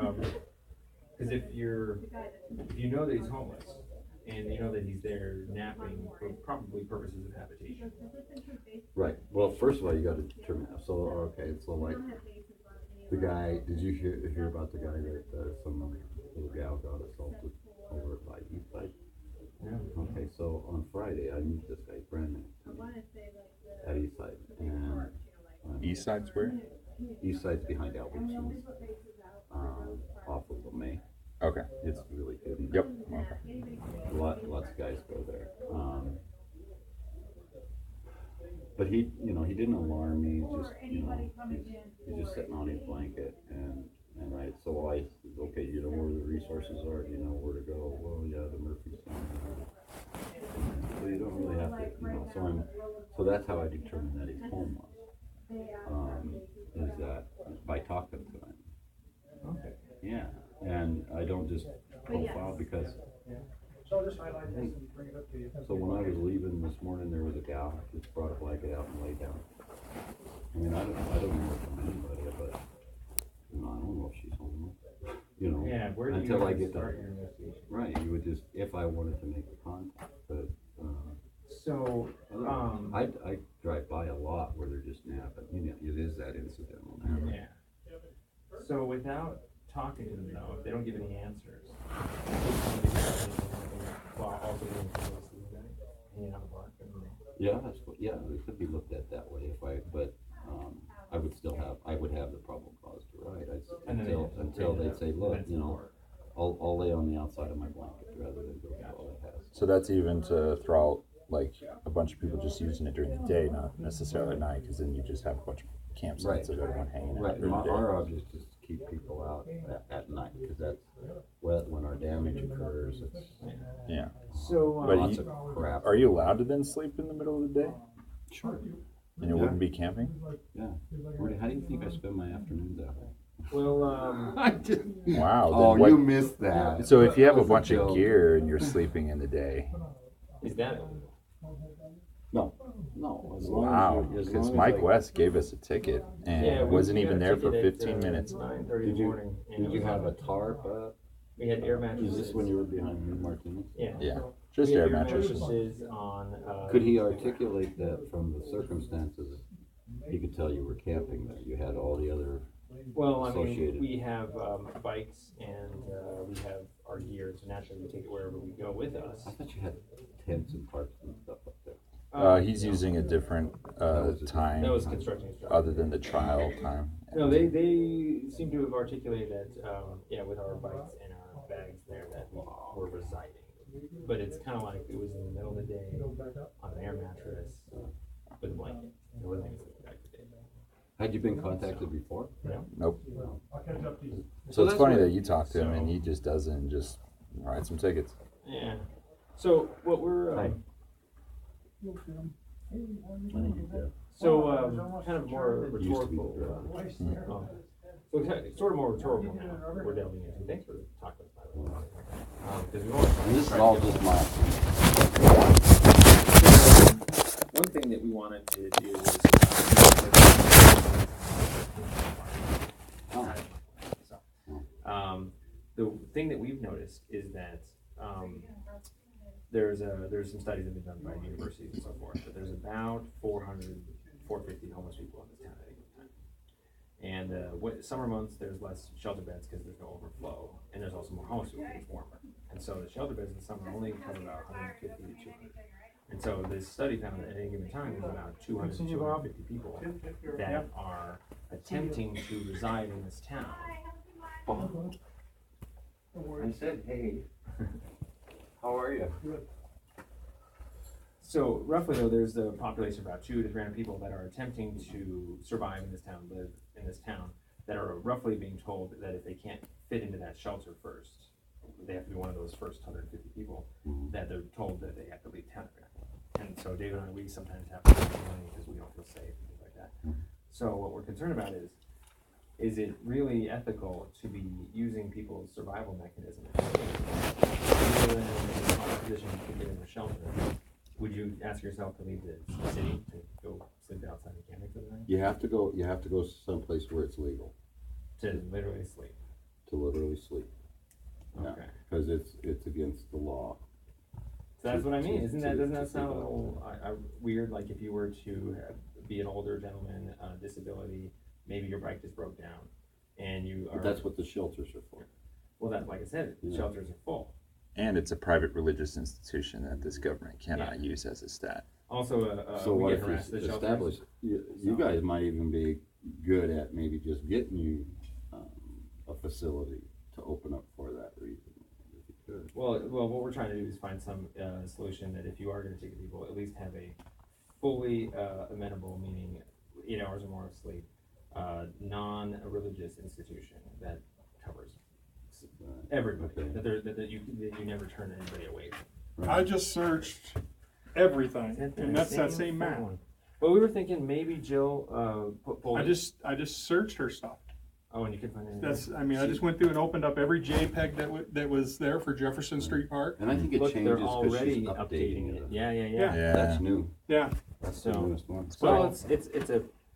S2: because if you know that he's homeless, and you know that he's there napping for probably purposes of habitation.
S5: Right. Well, first of all, you got to determine. So, okay, so like the guy. Did you hear about the guy that some little gal got assaulted over by Eastside?
S2: Yeah.
S5: Okay, so on Friday, I meet this guy Brandon at Eastside, and
S3: East Side's where?
S5: Eastside's behind Albertsons, off of LeMay.
S3: Okay.
S5: It's really good.
S3: Yep. Okay.
S5: Lots of guys go there. But he didn't alarm me. He's just sitting on his blanket, and I said, okay, you know where the resources are, you know where to go. Well, yeah, the Murphy's down. So you don't really have to, so that's how I determined that he's homeless. Is that by talking to him.
S2: Okay.
S5: Yeah, and I don't just profile because. So when I was leaving this morning, there was a gal just brought a blanket out and laid down. I mean, I don't know from anybody, but I don't know if she's homeless.
S2: Yeah. Where do
S5: until
S2: you
S5: I get
S2: start
S5: there.
S2: your investigation?
S5: Right, you would just if I wanted to make a contact, but.
S2: So,
S5: I drive by a lot where they're just napping. It is that incidental napping.
S2: yeah. So without talking to them though, if they don't give any answers, while also being hanging out in the park.
S5: Yeah, it could be looked at that way I would have the probable cause to ride. Until they say, look, I'll lay on the outside of my blanket rather than go through all that hassle.
S3: So that's even to throw out like a bunch of people just using it during the day, not necessarily at night, because then you just have a bunch of campsites of everyone hanging out.
S5: Right.
S3: during the day.
S5: Our object is to keep people out at night because that's when our damage occurs.
S3: Yeah.
S2: So,
S3: But
S5: Lots of crap.
S3: Are you allowed to then sleep in the middle of the day?
S5: Sure.
S3: And it wouldn't be camping?
S5: Yeah. Marty, how do you think I spend my afternoons out there?
S2: well,
S5: I just.
S3: Wow.
S5: Oh,
S3: then what-
S5: you missed that.
S3: So if you have a
S5: That was
S3: bunch of
S5: joke.
S3: gear and you're sleeping in the day,
S2: is that
S5: No. As long
S3: wow.
S5: as
S3: Because Mike West gave us a ticket and
S2: Yeah,
S3: wasn't
S2: we
S3: even
S2: got a
S3: there for
S2: ticket at,
S3: 15 minutes.
S2: 9:30 in
S5: Did
S2: the
S5: you
S2: morning. and
S5: did
S2: it
S5: you
S2: was
S5: have
S2: on-
S5: a tarp up?
S2: We had air mattresses.
S5: Is this when you were behind me, Martinez?
S2: Yeah.
S3: Yeah. Just
S2: We had
S3: air mattresses.
S2: on.
S5: Could he articulate that from the circumstances? He could tell you were camping there. You had all the other.
S2: Well, I
S5: associated?
S2: mean, we have bikes and we have our gear, so naturally we take it wherever we go with us.
S5: I thought you had tents and tarps and stuff up there.
S3: He's
S2: no.
S3: using a different time
S2: That was construction instructor.
S3: other than the trial time.
S2: No, they seem to have articulated that, with our bikes and our bags there, that we were residing. But it's kind of like it was in the middle of the day on an air mattress with a blanket. It wasn't even sleeping bag for day.
S5: Had you been contacted before?
S3: Nope.
S5: So
S3: So it's
S5: that's
S3: funny
S5: where-
S3: that you talk to him and
S2: So-
S3: he just doesn't just write some tickets.
S2: Yeah. So what we're
S5: I think you did.
S2: kind of more
S5: Used to be
S2: rhetorical.
S5: the
S2: So sort of more rhetorical now. We're delving into. Thanks for talking about it, by the way. 'Cause we
S5: And this is all just my.
S4: One thing that we want wanted to do was the thing that we've noticed is that there's some studies that have been done by universities and so forth, but there's about 450 homeless people in this town at any given time. And summer months, there's less shelter beds because there's no overflow, and there's also more homeless people because it's warmer. And so the shelter beds in the summer only cover about 150 to 200. And so this study found that at any given time, there's about 200 to 250 people that are attempting to reside in this town.
S5: I said, hey, how are you?
S4: So roughly though, there's a population of about 200 to 300 people that are attempting to survive in this town, live in this town, that are roughly being told that if they can't fit into that shelter first, they have to be one of those first 150 people, that they're told that they have to leave town. And so David and I, we sometimes have to spend money because we don't feel safe and things like that. So what we're concerned about is it really ethical to be using people's survival mechanism rather than in a position to get in the shelter? Would you ask yourself to leave the city to go sleep outside the camp for the night?
S5: You have to go someplace where it's legal
S4: To literally sleep.
S5: to literally sleep.
S4: Okay.
S5: Because it's against the law.
S4: So that's what I mean. Doesn't that
S5: to
S4: sound a
S5: sleep
S4: little weird? Like if you were to be an older gentleman, disability, maybe your bike just broke down, and you are.
S5: But that's what the shelters are for.
S4: Well, that, like I said, the shelters are full.
S3: And it's a private religious institution that this government cannot use as a stat.
S4: Also,
S5: So
S4: we
S5: what
S4: get
S5: if
S4: harassed at
S5: it's
S4: the shelters.
S5: established? You guys might even be good at maybe just getting you a facility to open up for that reason. If you could.
S4: Well, what we're trying to do is find some solution that if you are going to take the people, at least have a fully amenable, meaning 8 hours or more of sleep, non-religious institution that covers everybody.
S5: Okay.
S4: That you never turn anybody away from.
S1: I just searched everything, and that's that same map.
S4: one. Well, we were thinking maybe Jill pulled.
S1: I just searched her stuff.
S4: Oh, and you could find anything.
S1: I just went through and opened up every JPEG that was there for Jefferson Street Park.
S5: And I think it
S4: Look,
S5: changes
S4: they're
S5: because
S4: already
S5: she's updating it.
S4: Yeah.
S3: Yeah.
S5: That's new.
S1: Yeah,
S5: That's the
S4: So-
S5: newest one.
S4: Well,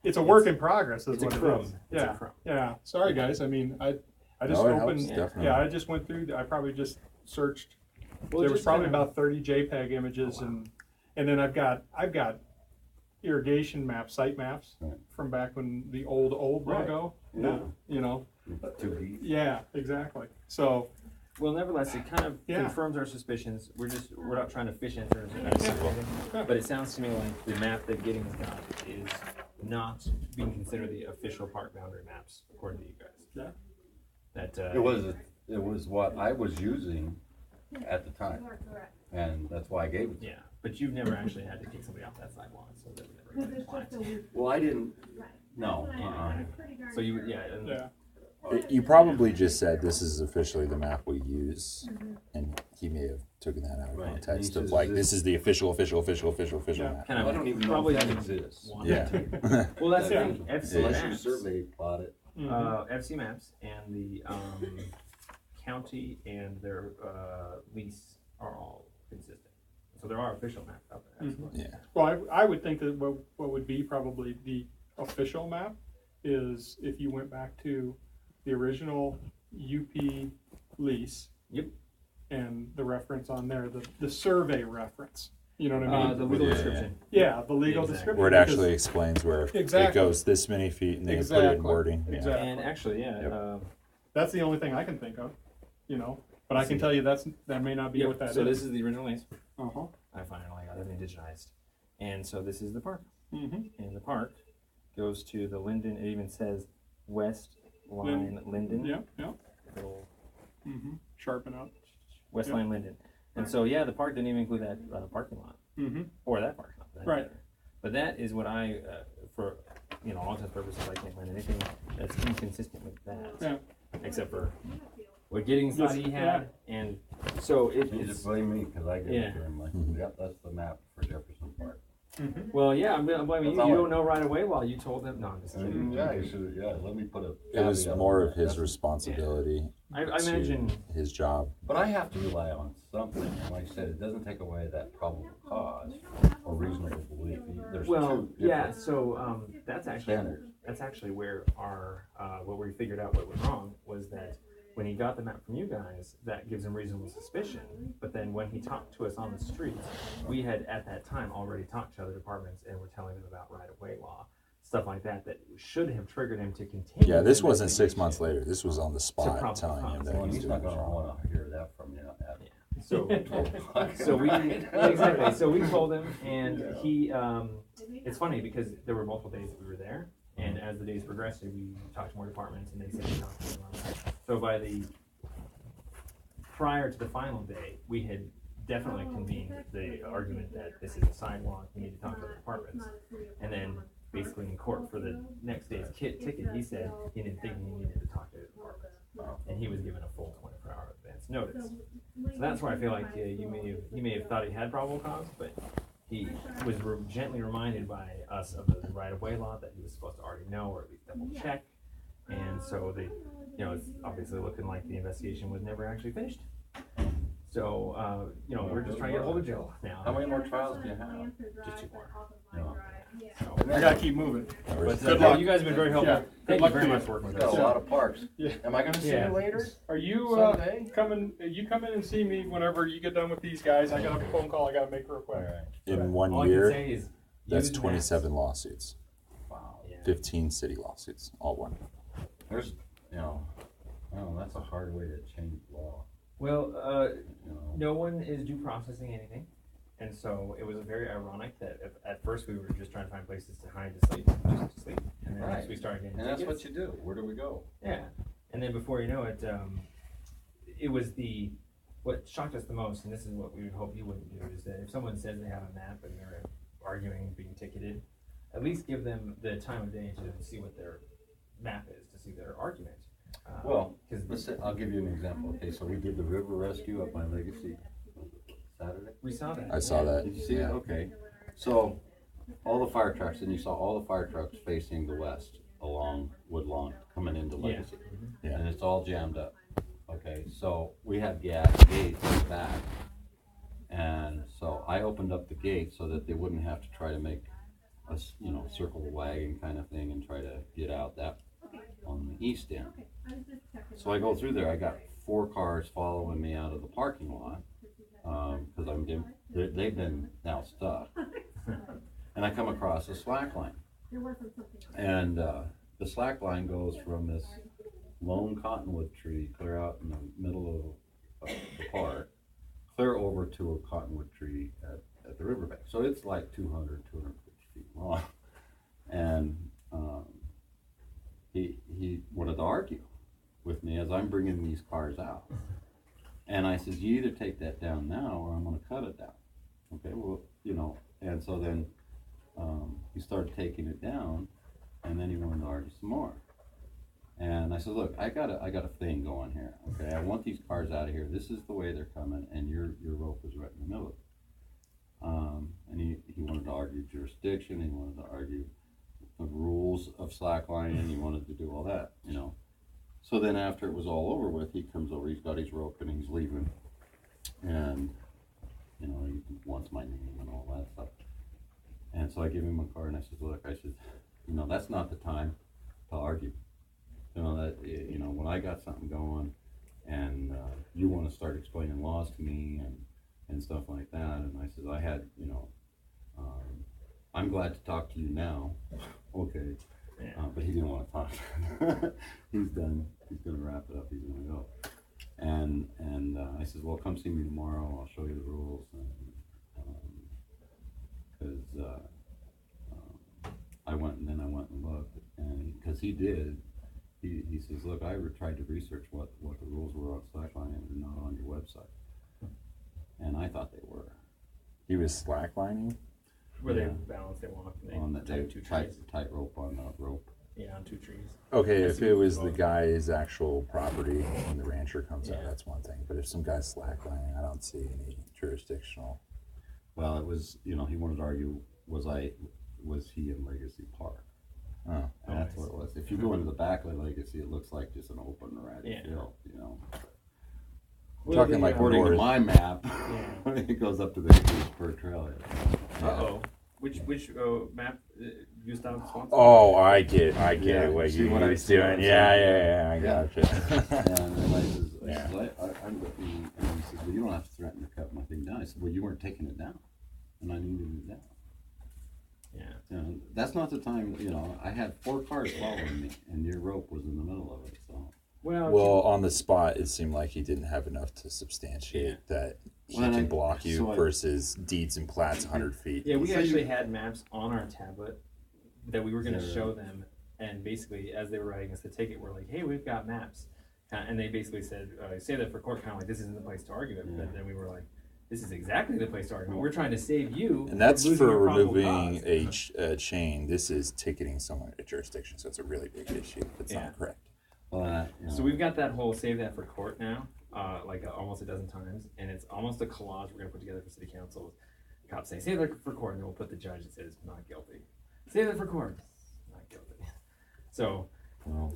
S4: it's
S1: a work in progress. Is
S4: it's a
S1: what it
S4: crumb.
S1: is.
S4: It's a
S1: Yeah,
S4: crumb.
S1: yeah. Sorry guys. I just
S3: No, it helps,
S1: opened.
S3: definitely.
S1: Yeah, I just went through. I probably just searched.
S4: Well,
S1: there was
S4: just
S1: probably
S4: kinda-
S1: about 30 JPEG images, and then I've got irrigation maps, site maps
S5: Right.
S1: from back when the old
S5: Right.
S1: logo.
S5: Yeah.
S1: You know.
S5: Too deep.
S1: Yeah, exactly. So
S4: Well, nevertheless, it kind of
S1: Yeah.
S4: confirms our suspicions. We're not trying to fish answers, but it sounds to me like the map that Giddings got is not being considered the official park boundary maps, according to you guys.
S1: Yeah.
S4: That
S5: It was what I was using at the time, and that's why I gave it to you.
S4: Yeah, but you've never actually had to kick somebody off that sidewalk, so that would never been applied.
S5: Well, I didn't. No.
S4: So you, yeah, and
S1: yeah.
S3: You probably just said this is officially the map we use, and he may have taken that out of
S4: Right.
S3: context
S5: And he
S3: of
S5: says
S3: like
S5: this-
S3: this is the official
S1: Yeah.
S3: map.
S4: kind of
S5: I don't even know
S4: probably
S5: if that
S4: didn't
S5: exists.
S4: want
S3: Yeah.
S4: to. Well, that's the
S1: Yeah.
S4: thing. FC
S5: Unless you
S4: maps,
S5: survey plot it.
S4: FC maps, and the county and their lease are all consistent. So there are official maps out there. Absolutely.
S3: Yeah.
S1: Well, I would think that what would be probably the official map is if you went back to the original UP lease.
S4: Yep.
S1: And the reference on there, the survey reference. You know what I mean?
S4: The legal
S3: Yeah.
S4: description.
S1: Yeah, the legal
S4: Exactly.
S1: description.
S3: Where it
S1: because-
S3: actually explains where
S1: Exactly.
S3: it goes this many feet, and they put it in
S1: Exactly.
S3: wording. Yeah.
S1: Exactly.
S4: And actually, yeah.
S3: Yep.
S1: That's the only thing I can think of, But I can tell you that may not be
S4: Yep.
S1: what that is.
S4: So this is the original lease.
S1: Uh-huh.
S4: I finally got it indigenized. And so this is the park.
S1: Mm-hmm.
S4: And the park goes to the Linden. It even says West Line Linden.
S1: Yeah, yeah.
S4: Little
S1: Mm-hmm. Sharpen up.
S4: West
S1: Yep.
S4: Line Linden. And so, yeah, the park didn't even include that parking lot.
S1: Mm-hmm.
S4: Or that parking lot. for that
S1: Right.
S4: matter. But that is what I, for all intents and purposes, I can't find anything that's inconsistent with that.
S1: Yeah.
S4: Except for what Giddings thought he had. And so
S5: You just
S4: it's.
S5: blame me because I gave
S4: Yeah.
S5: it to him. Like,
S3: Mhm.
S5: yep, that's the map for Jefferson Park.
S2: Well, yeah, I'm blaming you.
S5: That's
S2: You
S5: all
S2: don't know right away while you told them. No, I'm just kidding.
S5: Yeah, you should, yeah, let me put a.
S3: It was
S5: caveat
S3: more
S5: on
S3: of
S5: that.
S3: his
S5: That's-
S3: responsibility
S2: I
S3: to
S2: imagine.
S3: his job.
S5: But I have to rely on something, and like I said, it doesn't take away that probable cause or reasonable belief. There's
S2: Well,
S5: two
S2: yeah.
S5: different
S2: So that's actually where our what we figured out what was wrong was that when he got the map from you guys, that gives him reasonable suspicion. But then when he talked to us on the streets, we had at that time already talked to other departments and were telling them about right-of-way law, stuff like that, that should have triggered him to continue.
S3: Yeah, this
S2: the
S3: wasn't 6
S2: investigation.
S3: months later. This was on the spot
S2: probable
S3: telling him
S2: cause.
S3: that
S5: Well,
S3: he's
S5: he's
S3: doing
S5: not
S3: it
S5: gonna
S3: wrong.
S5: wanna hear that from you at
S2: So,
S5: 12 o'clock.
S2: so we exactly. So we told him, and
S5: Yeah.
S2: he. It's funny because there were multiple days that we were there, and as the days progressed, we talked to more departments, and they said we talked to them on that. So prior to the final day, we had definitely convened the argument that this is a sidewalk. We need to talk to the departments, and then basically in court for the next day's ticket, he said he didn't think he needed to talk to the departments, and he was given a full 24-hour advance notice. So that's where I feel like he may have thought he had probable cause, but he was gently reminded by us of the right-of-way law that he was supposed to already know or at least double check, and so it's obviously looking like the investigation was never actually finished. So we're just trying to get a hold of Jill now.
S5: How many more trials do you have?
S2: Just 2 more.
S5: No.
S2: So,
S1: I gotta keep moving.
S2: but
S1: Good luck.
S2: you guys have been very helpful.
S1: Yeah,
S2: Thank you
S1: luck
S2: very
S1: to you.
S2: much for working with
S5: Got
S2: us.
S5: a lot of parks.
S1: Yeah.
S5: Am I gonna see
S2: Yeah.
S5: you later?
S1: Are you
S5: Someday?
S1: coming? You come in and see me whenever you get done with these guys. I got a phone call I gotta make real quick.
S5: Alright.
S3: In 1
S2: All I can
S3: year,
S2: say is
S3: that's
S2: use maps.
S3: 27 lawsuits,
S5: Wow.
S2: Yeah.
S3: 15 city lawsuits, all one.
S5: There's, that's a hard way to change law,
S2: Well,
S5: you know.
S2: no one is due processing anything, and so it was very ironic that at first we were just trying to find places to hide to sleep, just to sleep, and then once
S5: Right.
S2: we started getting
S5: And that's
S2: tickets,
S5: what you do. Where do we go?
S2: yeah, and then before you know it, it was what shocked us the most, and this is what we would hope you wouldn't do, is that if someone says they have a map and they're arguing, being ticketed, at least give them the time of day to see what their map is, to see their argument.
S5: Well,
S2: because
S5: I'll give you an example. Okay, so we did the river rescue up my Legacy Saturday.
S2: we saw that.
S3: I saw that.
S5: Did you see it?
S3: Yeah.
S5: Okay. So all the fire trucks, and you saw all the fire trucks facing the west along Woodlawn coming into
S2: Yeah.
S5: Legacy.
S3: Yeah.
S5: And it's all jammed up. Okay, so we had gates back. And so I opened up the gate so that they wouldn't have to try to make a circle the wagon kind of thing and try to get out that on the east end. So I go through there. I got 4 cars following me out of the parking lot because they've been now stuck. And I come across a slack line, and the slack line goes from this lone cottonwood tree clear out in the middle of the park, clear over to a cottonwood tree at the riverbank. So it's like 250 feet long, and he wanted to argue with me as I'm bringing these cars out. And I says, you either take that down now or I'm going to cut it down. Okay, well, and so then he started taking it down, and then he wanted to argue some more. And I said, look, I got a thing going here. Okay, I want these cars out of here. This is the way they're coming, and your rope is right in the middle of it. And he wanted to argue jurisdiction. He wanted to argue the rules of slacklining. He wanted to do all that, So then after it was all over with, he comes over, he's got his rope and he's leaving. And, he wants my name and all that stuff. And so I give him a card and I said, look, that's not the time to argue. When I got something going and you want to start explaining laws to me and stuff like that. And I said, I'm glad to talk to you now. Okay. But he didn't want to talk. He's done. He's going to wrap it up. He's going to go. And I said, well, come see me tomorrow. I'll show you the rules. Because I went and looked, and because he did, he says, look, I tried to research what the rules were on slacklining, and they're not on your website. And I thought they were.
S3: He was slacklining?
S2: Where they balance, they walk, and
S5: On
S2: they
S5: the
S2: tie 2 trees.
S5: tight rope on the rope.
S2: Yeah, on 2 trees.
S3: Okay,
S2: That's
S3: if it was the
S2: involved.
S3: guy's actual property when the rancher comes out,
S2: Yeah.
S3: that's one thing. But if some guy's slacklining, I don't see any jurisdictional.
S5: Well, it was, he wanted to argue was he in Legacy Park?
S3: Oh.
S5: And that's what it was. If you go into the back of Legacy, it looks like just an open ratty
S2: Yeah.
S5: field, you know.
S3: Talking like
S5: According to
S3: north.
S5: my map, it goes up to the Hickory's Trail.
S2: Uh-oh. Which map Gustav Swanson?
S3: Oh, I get
S5: Yeah,
S3: it. What
S5: see
S3: you
S5: what I
S3: was
S5: see what
S3: doing?
S5: I'm
S3: Yeah,
S5: saying?
S3: I gotcha.
S5: And then I says,
S3: Yeah.
S5: I'm looking, and he says, well, you don't have to threaten to cut my thing down. I said, well, you weren't taking it down, and I needed it down.
S2: Yeah.
S5: You know, that's not the time, you know, I had 4 cars following me, and your rope was in the middle of it, so.
S3: Well, on the spot, it seemed like he didn't have enough to substantiate that he
S5: Well,
S3: can block you
S5: so I-
S3: versus deeds and plats 100 feet.
S2: Yeah, we
S5: So
S2: actually had maps on our tablet that we were going to
S5: Yeah.
S2: show them, and basically, as they were writing us the ticket, we're like, "Hey, we've got maps," and they basically said, "Say that for court, kind of like this isn't the place to argue it."
S5: Yeah.
S2: But then we were like, "This is exactly the place to argue it. We're trying to save you."
S3: And that's
S2: from losing
S3: for
S2: your probable
S3: removing
S2: cause."
S3: a chain. This is ticketing someone at a jurisdiction, so it's a really big issue. It's
S2: Yeah.
S3: not correct.
S5: Well, you know,
S2: So we've got that whole save that for court now, almost a dozen times, and it's almost a collage we're gonna put together for city council. Cops saying save that for court, and then we'll put the judge that says not guilty. Save that for court, not guilty. So
S5: well,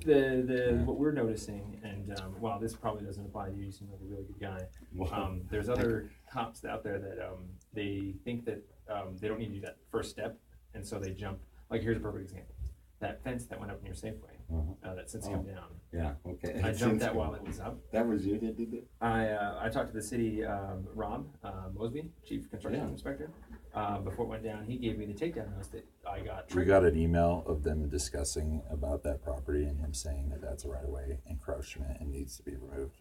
S2: what we're noticing, and while this probably doesn't apply to you, you seem like a really good guy.
S5: well,
S2: There's other cops out there that they think that they don't need to do that first step, and so they jump. Like here's a perfect example: that fence that went up near Safeway, that since come down.
S5: yeah, okay.
S2: I jumped that while it was up.
S5: That was you that did it?
S2: I talked to the city, Rob Mosby, chief construction
S5: Yeah.
S2: inspector. Before it went down, he gave me the takedown notice that I got.
S3: We
S2: triggered.
S3: got an email of them discussing about that property and him saying that that's a right-of-way encroachment and needs to be removed.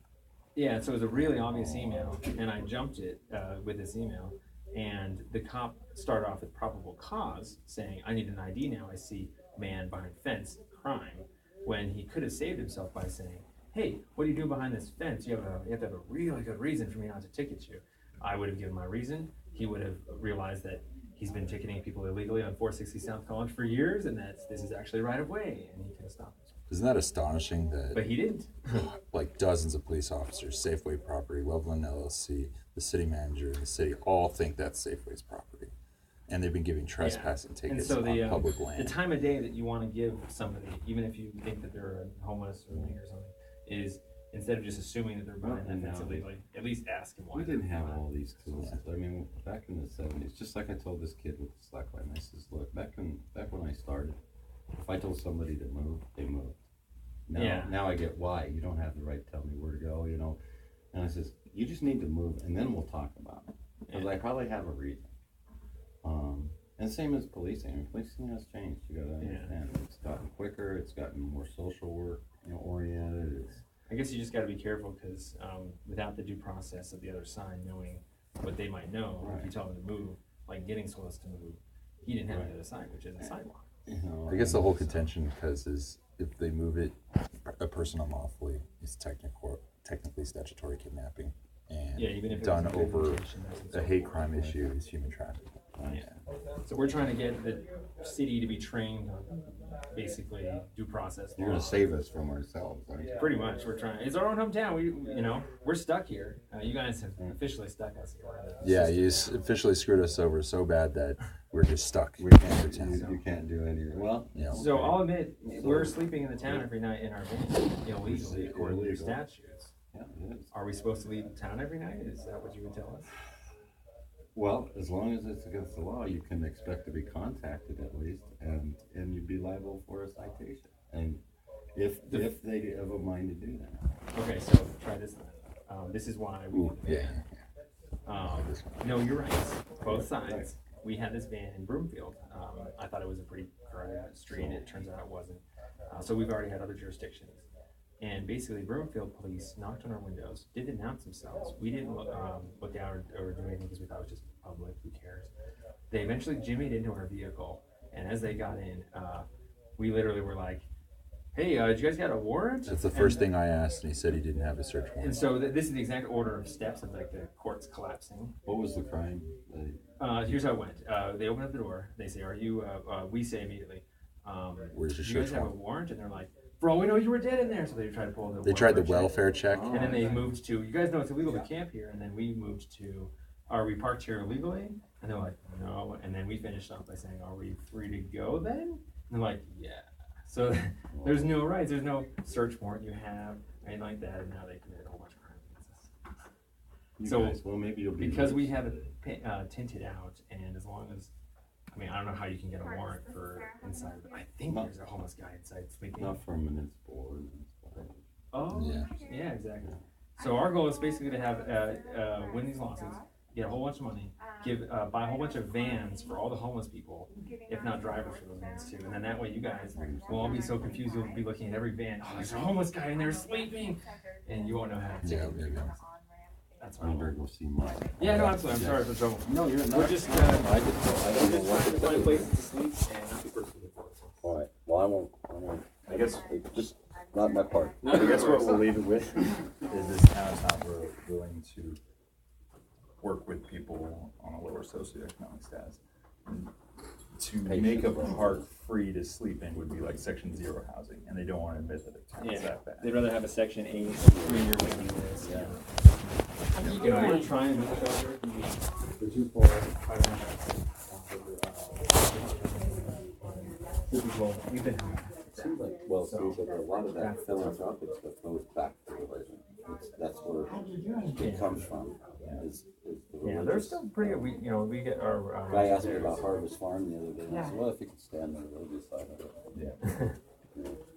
S2: Yeah, so it was a really obvious email, and I jumped it with this email. And the cop started off with probable cause, saying, "I need an ID now. I see man behind fence, crime." When he could have saved himself by saying, "Hey, what are you doing behind this fence? You have to have a really good reason for me not to ticket you." I would have given my reason. He would have realized that he's been ticketing people illegally on 460 South College for years, and that this is actually right of way, and he could have stopped himself.
S3: Isn't that astonishing that
S2: But he didn't.
S3: like dozens of police officers, Safeway property, Loveland LLC, the city manager, and the city all think that's Safeway's property, and they've been giving trespassing
S2: And
S3: tickets
S2: so
S3: on public
S2: the
S3: land.
S2: time of day that you want to give somebody, even if you think that they're homeless or or something, is instead of just assuming that they're behind that fence illegally, at least ask them why.
S5: We
S2: they're
S5: didn't have
S2: behind.
S5: all these tools. I mean, back in the 70s, just like I told this kid with the slackline, I says, look, back when I started, if I told somebody to move, they moved. Now I get why. You don't have the right to tell me where to go, you know. And I says, you just need to move, and then we'll talk about it. Because I probably have a reason. And same as policing. I mean, policing has changed. You gotta understand. It's gotten quicker. It's gotten more social work, oriented.
S2: I guess you just got to be careful because without the due process of the other side knowing what they might know, if you tell them to move, like getting Solis to move, he didn't have the other side, which is a sidewalk.
S3: I guess the whole contention, because is if they move it, a person unlawfully is technically statutory kidnapping, and
S2: even if it
S3: done
S2: was a
S3: over
S2: relocation, that's
S3: a hate crime issue is human trafficking.
S2: So we're trying to get the city to be trained on basically due process.
S5: You're gonna
S2: law.
S5: save us from ourselves, aren't you?
S2: Pretty much, we're trying. It's our own hometown. We're stuck here. You guys have officially stuck us here.
S3: Yeah, you officially screwed us over so bad that we're just stuck.
S5: We can't.
S3: town.
S5: You can't do any. Well,
S2: So I'll admit, we're sleeping in the town every night in our van illegally according to your
S5: Illegal.
S2: statutes.
S5: yeah, it is.
S2: Are we supposed to leave town every night? Is that what you would tell us?
S5: Well, as long as it's against the law, you can expect to be contacted at least, and you'd be liable for a citation. And if they have a mind to do that.
S2: Okay, so try this then. This is why we.
S3: Ooh, yeah.
S2: No, you're right. Both sides. We had this van in Broomfield. I thought it was a pretty crowded street. It turns out it wasn't. So we've already had other jurisdictions. And basically, Broomfield police knocked on our windows, did announce themselves. We didn't look out or do anything because we thought it was just public. Who cares? They eventually jimmied into our vehicle, and as they got in, we literally were like, "Hey, did you guys got a warrant?"
S3: That's the first thing I asked, and he said he didn't have a search
S2: And
S3: warrant.
S2: so this is the exact order of steps of like the courts collapsing.
S5: What was the crime?
S2: Here's how it went. They open up the door. They say, "Are you?" We say immediately,
S3: Where's your
S2: "Do you guys
S3: search
S2: have a
S3: warrant?
S2: warrant?" And they're like, "For all we know, you were dead in there." So they tried to pull
S3: They tried the
S2: welfare check.
S3: welfare check.
S2: And then they moved to, "You guys know it's illegal to camp here." And then we moved to, are we parked here illegally? And they're like, no. And then we finished off by saying, are we free to go then? And they're like, yeah. So there's no rights, there's no search warrant you have, anything like that, and now they committed a whole bunch of crimes against us. So,
S5: guys, well, maybe you'll be.
S2: Because we have it tinted out, and as long as, I mean, I don't know how you can get a warrant for inside, but I think there's a homeless guy inside sleeping.
S5: Not for municipal ordinance.
S2: Oh,
S3: Yeah.
S2: yeah, exactly. So our goal is basically to have, win these lawsuits, get a whole bunch of money, buy a whole bunch of vans for all the homeless people, if not drivers for those vans too. And then that way you guys will all be so confused, you'll be looking at every van, oh, there's a homeless guy in there sleeping, and you won't know how to take it. That's
S5: I'm
S2: why.
S5: gonna go see Mike.
S2: Yeah, no, absolutely. I'm sorry for the trouble.
S5: No, you're not.
S2: We're just,
S5: I don't know what
S2: trying to
S5: to
S2: find
S5: do.
S2: places to sleep and not be personally for us.
S5: All right, well, I won't,
S6: I guess,
S5: just, not my part.
S6: I guess what we'll leave it with is this town is not willing to work with people on a lower socioeconomic status. And to make a park free to sleep in would be like Section 0 housing, and they don't want to admit that it's
S4: Yeah,
S6: that bad.
S4: they'd rather have a Section 8 3-year waiting list.
S6: Yeah.
S2: You know, we're trying to make shelter.
S5: They're too far.
S2: We've been.
S5: Seems like, well, it seems like a lot of that philanthropic stuff goes back to religion. That's where it comes from, is the
S2: Yeah, they're
S5: religious.
S2: still pretty good. We get our.
S5: Guy asked me about Harvest Farm the other day, and I said, well, if you could stand the religious side of it.
S6: Yeah.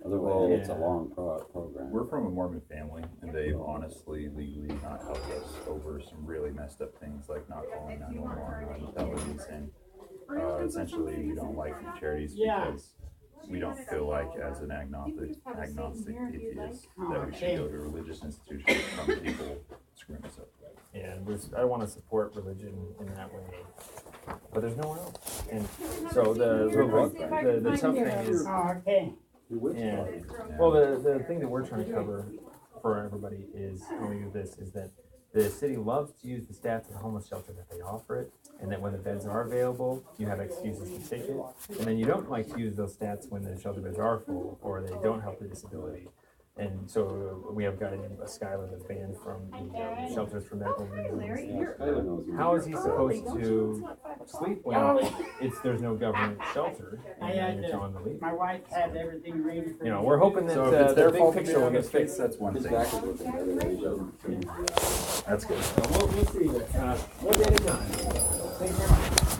S5: Otherwise, it's a
S2: Yeah.
S5: long program.
S6: We're from a Mormon family, and they've honestly legally not helped us over some really messed up things, like not calling 911 on felonies, and essentially we don't like charities because we don't feel like, as an agnostic atheist, that we should go to religious institutions from people screwing us up.
S2: Yeah, I want to support religion in that way, but there's nowhere else. And so the tough thing is, yeah. Well, the thing that we're trying to cover for everybody is, when we do this, is that the city loves to use the stats of the homeless shelter that they offer it, and that when the beds are available, you have excuses to take it. And then you don't like to use those stats when the shelter beds are full, or they don't help the disability. And so we have got a Skylar that's banned from the shelters for medical reasons. How is he supposed to sleep when there's no government shelter and you're telling him to leave?
S7: My wife had everything ready for
S2: You know, we're hoping that
S6: So if it's
S2: the
S6: their
S2: big
S6: fault
S2: picture will get fixed.
S6: that's one
S5: His
S6: thing.
S5: back is looking better than his other.
S6: That's good.
S2: We'll see. One day at a time. Thank you very much.